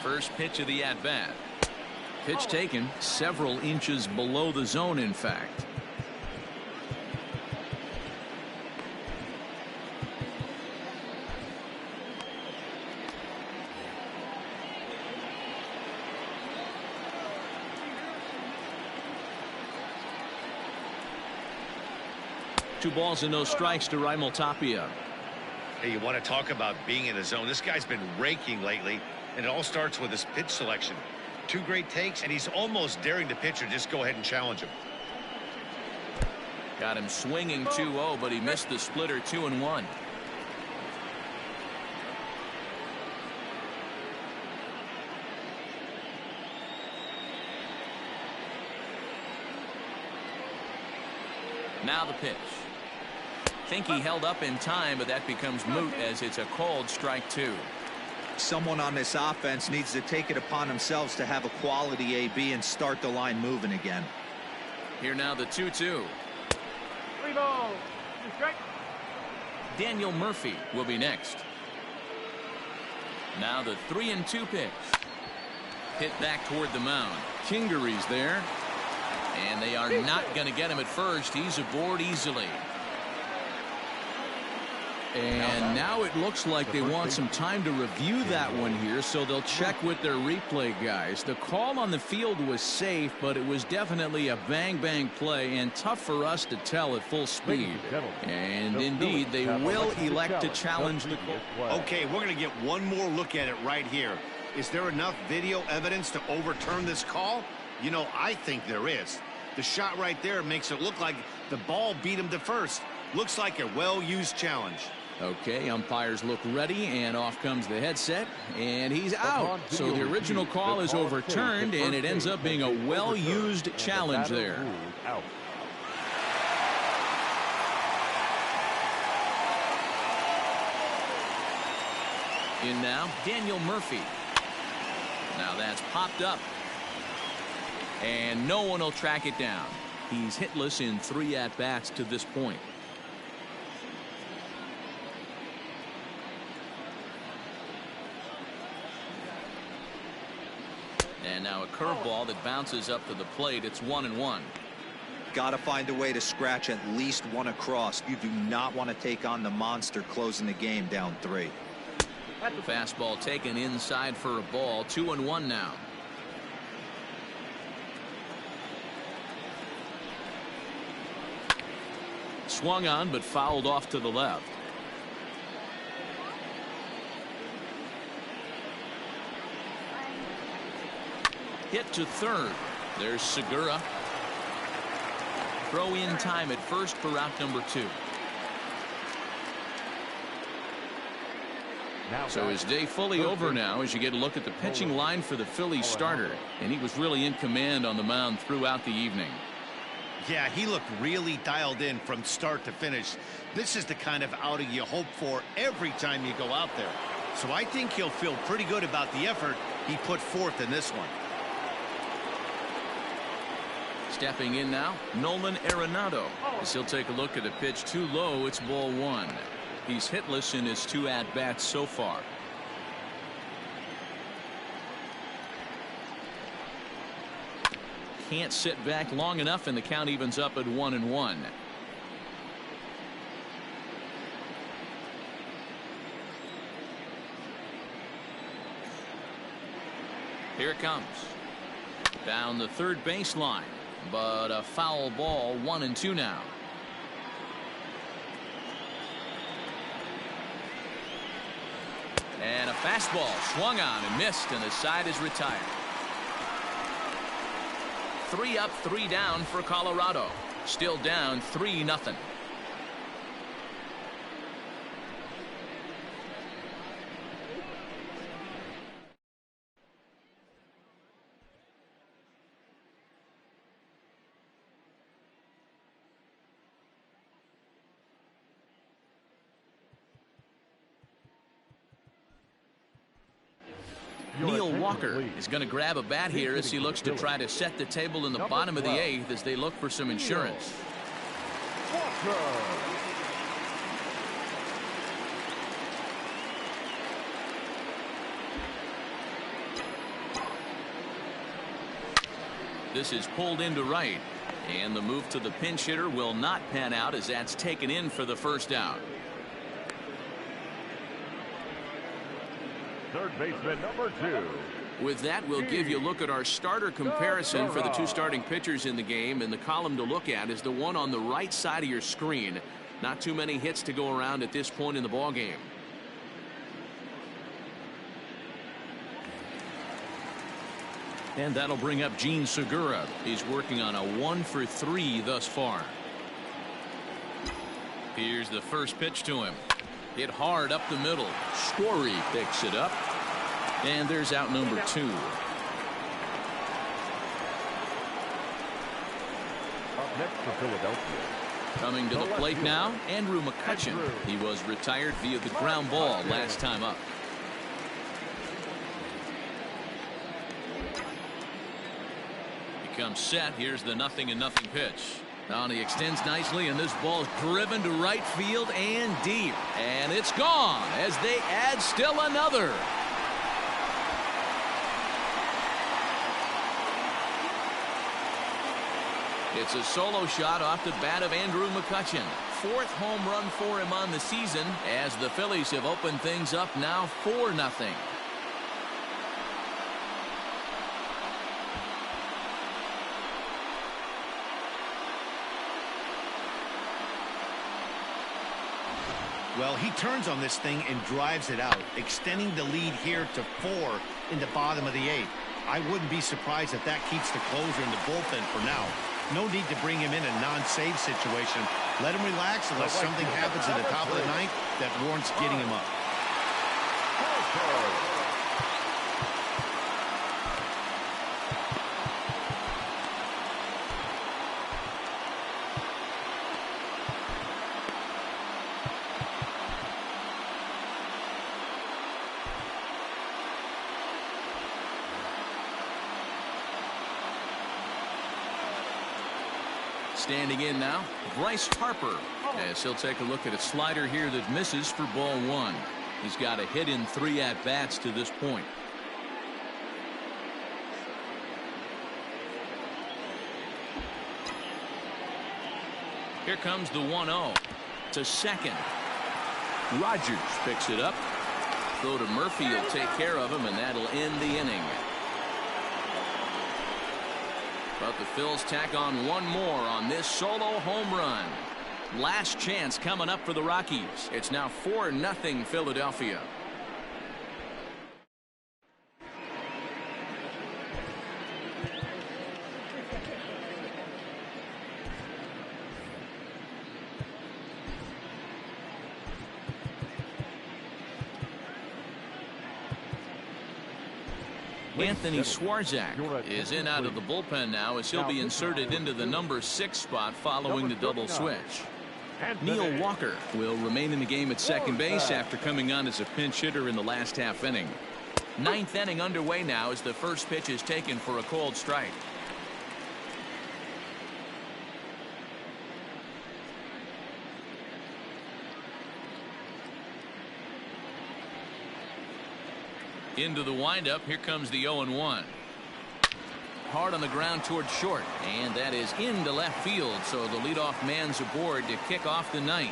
First pitch of the at-bat. Pitch taken several inches below the zone, in fact. Two balls and no strikes to Raimel Tapia. Hey, you want to talk about being in the zone? This guy's been raking lately, and it all starts with his pitch selection. Two great takes, and he's almost daring the pitcher just go ahead and challenge him. Got him swinging 2-0, but he missed the splitter 2-1. Now the pitch. Think he held up in time, but that becomes moot as it's a called strike 2. Someone on this offense needs to take it upon themselves to have a quality AB and start the line moving again. Here now the 2-2. 3 balls, 2 strikes. Daniel Murphy will be next. Now the 3-2 pitch. Hit back toward the mound. Kingery's there. And they are not going to get him at first. He's aboard easily. And now it looks like they want some time to review that one here, so they'll check with their replay guys. The call on the field was safe, but it was definitely a bang-bang play and tough for us to tell at full speed. And indeed, they will elect to challenge the call. Okay, we're going to get one more look at it right here. Is there enough video evidence to overturn this call? You know, I think there is. The shot right there makes it look like the ball beat him to first. Looks like a well-used challenge. Okay, umpires look ready, and off comes the headset, and he's out. So the original call is overturned, and it ends up being a well-used challenge there. In now, Daniel Murphy. Now that's popped up. And no one will track it down. He's hitless in 3 at-bats to this point. And now a curveball that bounces up to the plate. It's 1-1. Got to find a way to scratch at least one across. You do not want to take on the monster closing the game down 3. Fastball taken inside for a ball. 2-1 now. Swung on, but fouled off to the left. Hit to third. There's Segura. Throw in time at first for out number 2. So his day fully over now as you get a look at the pitching line for the Phillies starter. And he was really in command on the mound throughout the evening. Yeah, he looked really dialed in from start to finish. This is the kind of outing you hope for every time you go out there. So I think he'll feel pretty good about the effort he put forth in this one. Stepping in now, Nolan Arenado, as he'll take a look at a pitch too low. It's ball 1. He's hitless in his 2 at-bats so far. Can't sit back long enough, and the count evens up at 1-1. Here it comes. Down the third baseline, but a foul ball. 1-2 now. And a fastball swung on and missed, and the side is retired. 3 up, 3 down for Colorado. Still down 3-0. Walker is going to grab a bat here as he looks to try to set the table in the bottom of the 8th as they look for some insurance. This is pulled into right, and the move to the pinch hitter will not pan out as that's taken in for the first out. Third baseman number 2. With that, we'll give you a look at our starter comparison for the 2 starting pitchers in the game, and the column to look at is the one on the right side of your screen. Not too many hits to go around at this point in the ball game. And that'll bring up Gene Segura. He's working on a 1-for-3 thus far. Here's the first pitch to him. Hit hard up the middle. Story picks it up. And there's out number 2. Up next for Philadelphia. Coming to the plate now, Andrew McCutchen. He was retired via the ground ball last time up. Comes set. Here's the 0-0 pitch. Now he extends nicely, and this ball is driven to right field and deep. And it's gone as they add still another. It's a solo shot off the bat of Andrew McCutchen. 4th home run for him on the season as the Phillies have opened things up now 4-0. Well, he turns on this thing and drives it out, extending the lead here to 4 in the bottom of the 8th. I wouldn't be surprised if that keeps the closer in the bullpen for now. No need to bring him in a non-save situation. Let him relax unless something happens at the top of the 9th that warrants getting him up. Standing in now, Bryce Harper, as he'll take a look at a slider here that misses for ball 1. He's got a hit in 3 at-bats to this point. Here comes the 1-0 to second. Rogers picks it up. Throw to Murphy will take care of him, and that'll end the inning. But the Phils tack on one more on this solo home run. Last chance coming up for the Rockies. It's now 4-0 Philadelphia. Anthony Swarzak is in out of the bullpen now as he'll be inserted into the number 6 spot following the double switch. Neil Walker will remain in the game at second base after coming on as a pinch hitter in the last half inning. 9th inning underway now as the first pitch is taken for a cold strike. Into the windup. Here comes the 0-1. Hard on the ground toward short, and that is into left field, so the leadoff man's aboard to kick off the 9th.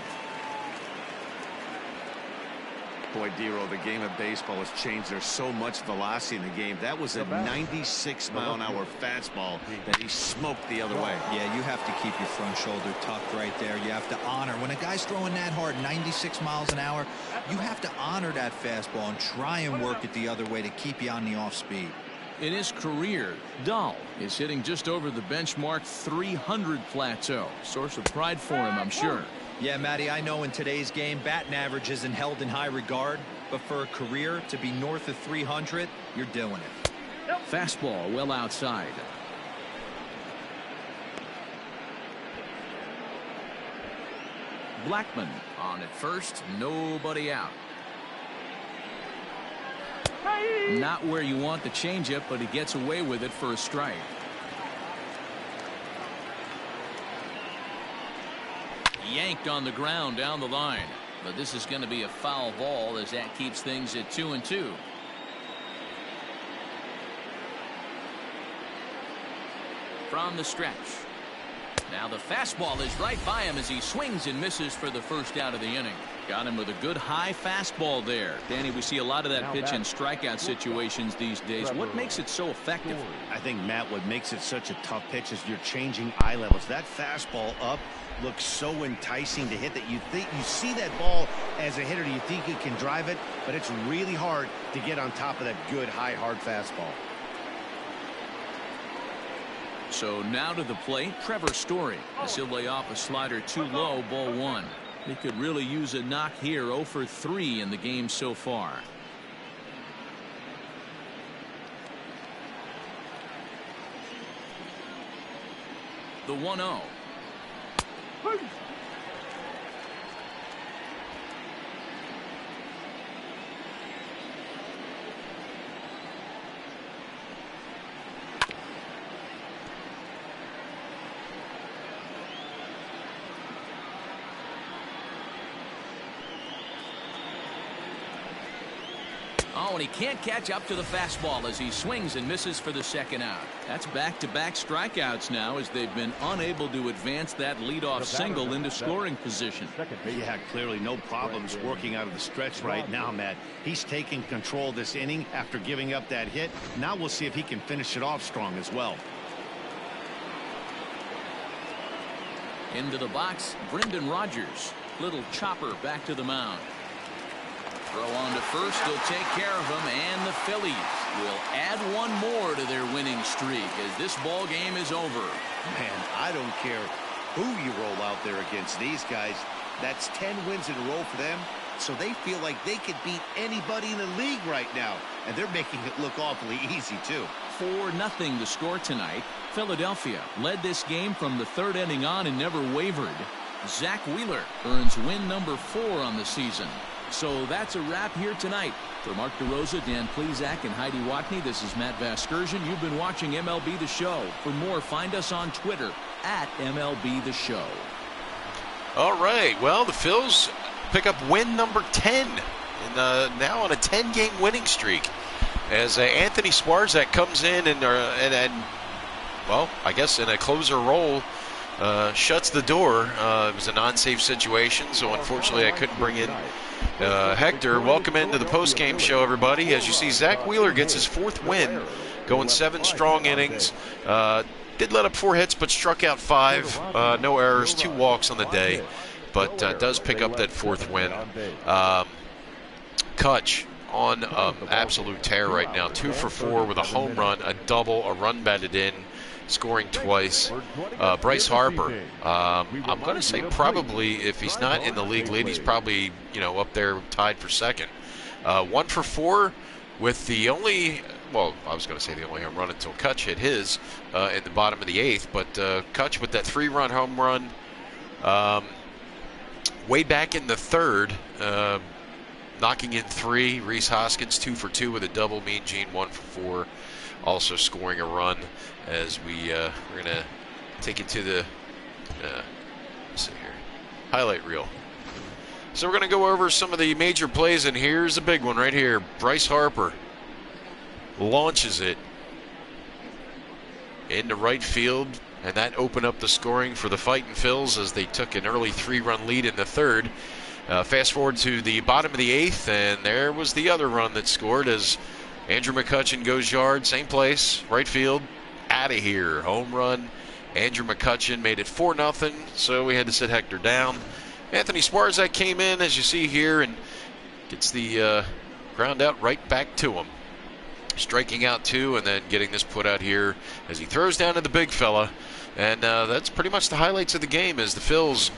Boy, Dero, the game of baseball has changed. There's so much velocity in the game. That was a 96-mile-an-hour fastball that he smoked the other way. Yeah, you have to keep your front shoulder tucked right there. You have to honor. When a guy's throwing that hard, 96 miles an hour, you have to honor that fastball and try and work it the other way to keep you on the off speed. In his career, Dahl is hitting just over the benchmark 300 plateau. Source of pride for him, I'm sure. Yeah, Matty, I know in today's game, batting average isn't held in high regard, but for a career to be north of 300, you're doing it. Fastball well outside. Blackman on at first, nobody out. Not where you want the changeup, but he gets away with it for a strike. Yanked on the ground down the line. But this is going to be a foul ball as that keeps things at 2-2. From the stretch. Now the fastball is right by him as he swings and misses for the first out of the inning. Got him with a good high fastball there. Danny, we see a lot of that pitch in strikeout situations these days. What makes it so effective? I think, Matt, what makes it such a tough pitch is you're changing eye levels. That fastball up looks so enticing to hit that you see that ball as a hitter, you think you can drive it, but it's really hard to get on top of that good high hard fastball. So now to the plate, Trevor Story, as he'll lay off a slider too low, ball one. He could really use a knock here. 0 for 3 in the game so far. The 1-0. Oh, and he can't catch up to the fastball as he swings and misses for the second out. That's back-to-back strikeouts now as they've been unable to advance that leadoff single into scoring position. Yeah, clearly no problems working out of the stretch right now, Matt. He's taking control this inning after giving up that hit. Now we'll see if he can finish it off strong as well. Into the box, Brendan Rodgers. Little chopper back to the mound. Throw on to first, he'll take care of him, and the Phillies will add one more to their winning streak as this ball game is over. Man, I don't care who you roll out there against these guys. That's 10 wins in a row for them, so they feel like they could beat anybody in the league right now, and they're making it look awfully easy, too. 4-0 the score tonight. Philadelphia led this game from the third inning on and never wavered. Zach Wheeler earns win number 4 on the season. So that's a wrap here tonight. For Mark DeRosa, Dan Plezak, and Heidi Watney, this is Matt Vasgersian. You've been watching MLB The Show. For more, find us on Twitter at MLB The Show. All right. Well, the Phils pick up win number 10, and now on a 10-game winning streak. As Anthony Swarzak comes in and well, I guess in a closer role, shuts the door. It was a non-safe situation, so unfortunately I couldn't bring in Hector. Welcome into the post-game show, everybody. As you see, Zach Wheeler gets his 4th win, going 7 strong innings. Did let up 4 hits, but struck out 5. No errors, 2 walks on the day, but does pick up that 4th win. Kutch on absolute tear right now. 2 for 4 with a home run, a double, a run batted in, scoring twice. Bryce Harper, I'm going to say probably, if he's not in the league lead, he's probably, up there tied for second. 1 for 4 with the only, well, I was going to say the only home run until Kutch hit his in the bottom of the 8th, but Kutch with that 3-run home run way back in the 3rd, knocking in 3. Rhys Hoskins 2 for 2 with a double. Mean Gene 1 for 4, also scoring a run. As we're going to take it to the let's see here, highlight reel. So we're going to go over some of the major plays, and here's a big one right here. Bryce Harper launches it into right field, and that opened up the scoring for the Fightin' Phils as they took an early 3-run lead in the 3rd. Fast forward to the bottom of the 8th, and there was the other run that scored as Andrew McCutchen goes yard, same place, right field. Out of here, home run. Andrew McCutchen made it 4-0, so we had to sit Hector down. Anthony Swarzak came in, as you see here, and gets the ground out right back to him. Striking out 2 and then getting this put out here as he throws down to the big fella. And that's pretty much the highlights of the game as the Phils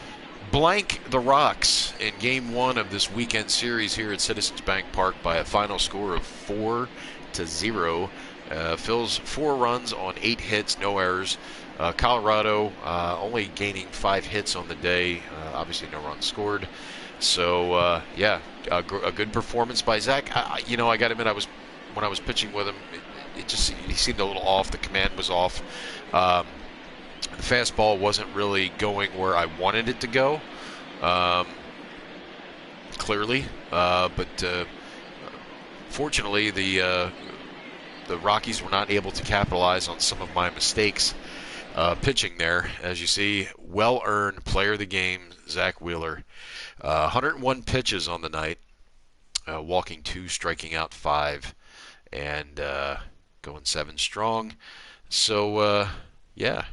blank the Rocks in Game 1 of this weekend series here at Citizens Bank Park by a final score of 4-0. Phil's 4 runs on 8 hits, no errors. Colorado only gaining 5 hits on the day. Obviously, no runs scored. So, yeah, a good performance by Zach. I got to admit, I was when I was pitching with him, it just he seemed a little off. The command was off. The fastball wasn't really going where I wanted it to go. Clearly, but fortunately, the Rockies were not able to capitalize on some of my mistakes pitching there. As you see, well-earned player of the game, Zach Wheeler. 101 pitches on the night, walking 2, striking out 5, and going 7 strong. So, yeah.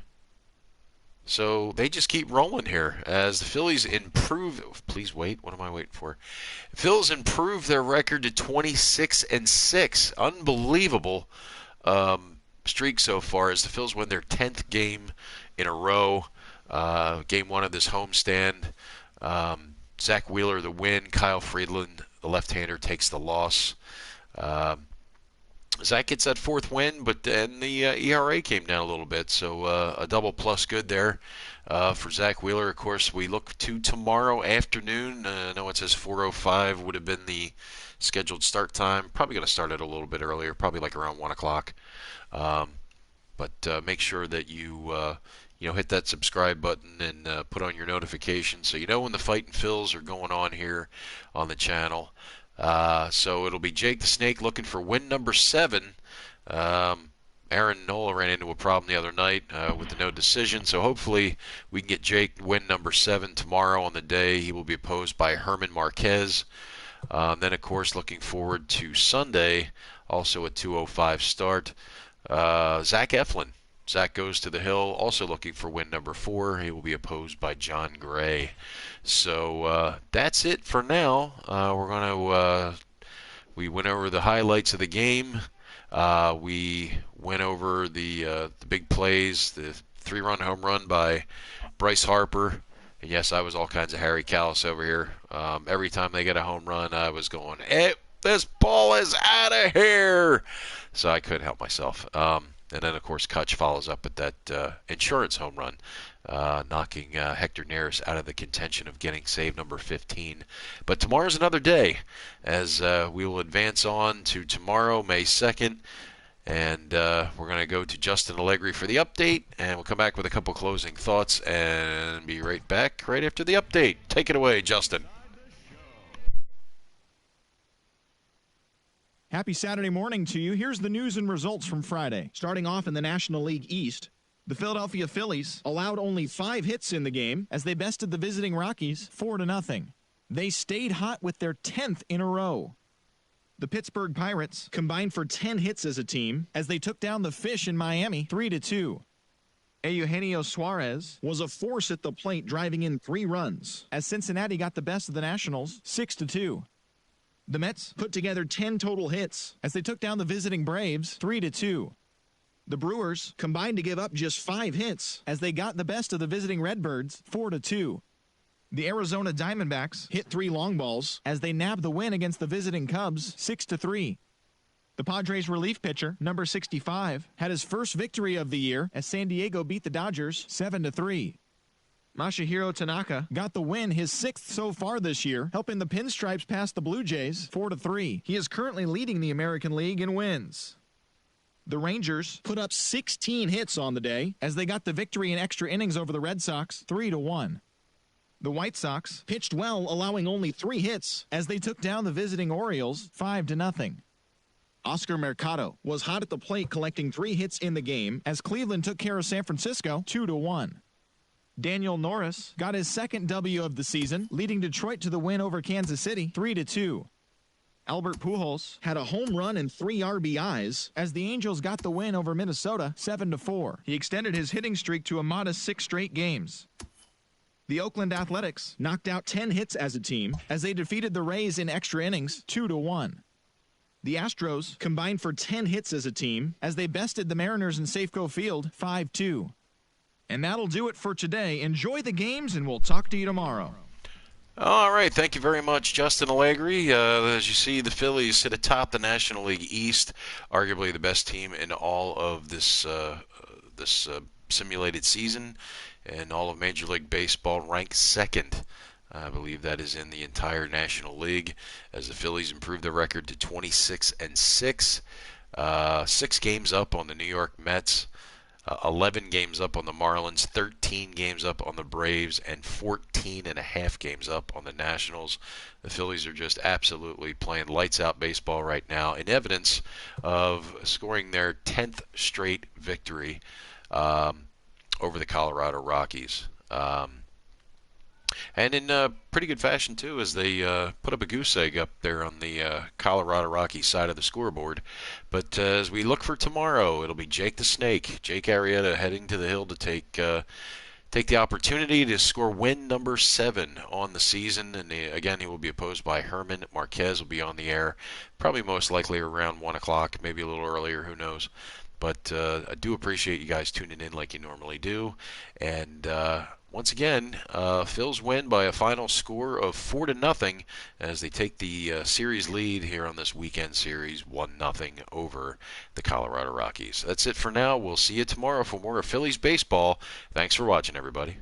So they just keep rolling here as the Phillies improve. Please wait. What am I waiting for? Phillies improve their record to 26-6. Unbelievable streak so far as the Phillies win their 10th game in a row. Game 1 of this homestand. Zach Wheeler the win. Kyle Friedland, the left-hander, takes the loss. Zach gets that 4th win, but then the ERA came down a little bit, so a double plus good there for Zach Wheeler. Of course, we look to tomorrow afternoon. I know it says 4:05 would have been the scheduled start time. Probably going to start it a little bit earlier, probably like around 1 o'clock. But make sure that you hit that subscribe button and put on your notifications so you know when the Fightin' Phils are going on here on the channel. So it'll be Jake the Snake looking for win number 7. Aaron Nola ran into a problem the other night with the no decision, so hopefully we can get Jake win number 7 tomorrow on the day. He will be opposed by Herman Marquez. Then, of course, looking forward to Sunday, also a 2:05 start. Zach Eflin. Zach goes to the hill, also looking for win number 4. He will be opposed by John Gray. So that's it for now. We went over the highlights of the game. We went over the big plays, the 3-run home run by Bryce Harper. And yes, I was all kinds of Harry Kalas over here. Every time they get a home run, I was going, this ball is out of here. So I couldn't help myself. And then, of course, Kutch follows up with that insurance home run, knocking Hector Neris out of the contention of getting save number 15. But tomorrow's another day as we will advance on to tomorrow, May 2nd. And we're going to go to Justin Allegri for the update, and we'll come back with a couple closing thoughts and be right back right after the update. Take it away, Justin. Happy Saturday morning to you. Here's the news and results from Friday. Starting off in the National League East, the Philadelphia Phillies allowed only 5 hits in the game as they bested the visiting Rockies 4-0. They stayed hot with their 10th in a row. The Pittsburgh Pirates combined for 10 hits as a team as they took down the Fish in Miami 3-2. Eugenio Suarez was a force at the plate, driving in 3 runs as Cincinnati got the best of the Nationals 6-2. The Mets put together 10 total hits as they took down the visiting Braves 3-2. The Brewers combined to give up just 5 hits as they got the best of the visiting Redbirds 4-2. The Arizona Diamondbacks hit 3 long balls as they nabbed the win against the visiting Cubs 6-3. The Padres relief pitcher, number 65, had his first victory of the year as San Diego beat the Dodgers 7-3. Masahiro Tanaka got the win, his 6th so far this year, helping the Pinstripes pass the Blue Jays 4-3. He is currently leading the American League in wins. The Rangers put up 16 hits on the day as they got the victory in extra innings over the Red Sox 3-1. The White Sox pitched well, allowing only 3 hits as they took down the visiting Orioles 5-0. Oscar Mercado was hot at the plate, collecting 3 hits in the game as Cleveland took care of San Francisco 2-1. Daniel Norris got his 2nd W of the season, leading Detroit to the win over Kansas City 3-2. Albert Pujols had a home run and 3 RBIs as the Angels got the win over Minnesota 7-4. He extended his hitting streak to a modest 6 straight games. The Oakland Athletics knocked out 10 hits as a team as they defeated the Rays in extra innings 2-1. The Astros combined for 10 hits as a team as they bested the Mariners in Safeco Field 5-2. And that'll do it for today. Enjoy the games, and we'll talk to you tomorrow. All right, thank you very much, Justin Allegri. As you see, the Phillies sit atop the National League East, arguably the best team in all of this simulated season, and all of Major League Baseball, ranked 2nd I believe that is in the entire National League, as the Phillies improved their record to 26-6, 6 games up on the New York Mets, 11 games up on the Marlins, 13 games up on the Braves, and 14 and a half games up on the Nationals. The Phillies are just absolutely playing lights out baseball right now, in evidence of scoring their 10th straight victory over the Colorado Rockies. And in pretty good fashion, too, as they put up a goose egg up there on the Colorado Rockies side of the scoreboard. But as we look for tomorrow, it'll be Jake the Snake, Jake Arrieta, heading to the hill to take the opportunity to score win number 7 on the season. And again, he will be opposed by Herman Marquez. Will be on the air, probably most likely around 1 o'clock, maybe a little earlier, who knows. But I do appreciate you guys tuning in like you normally do. And once again, Phils win by a final score of 4-0 as they take the series lead here on this weekend series, 1-0 over the Colorado Rockies. That's it for now. We'll see you tomorrow for more Phillies baseball. Thanks for watching, everybody.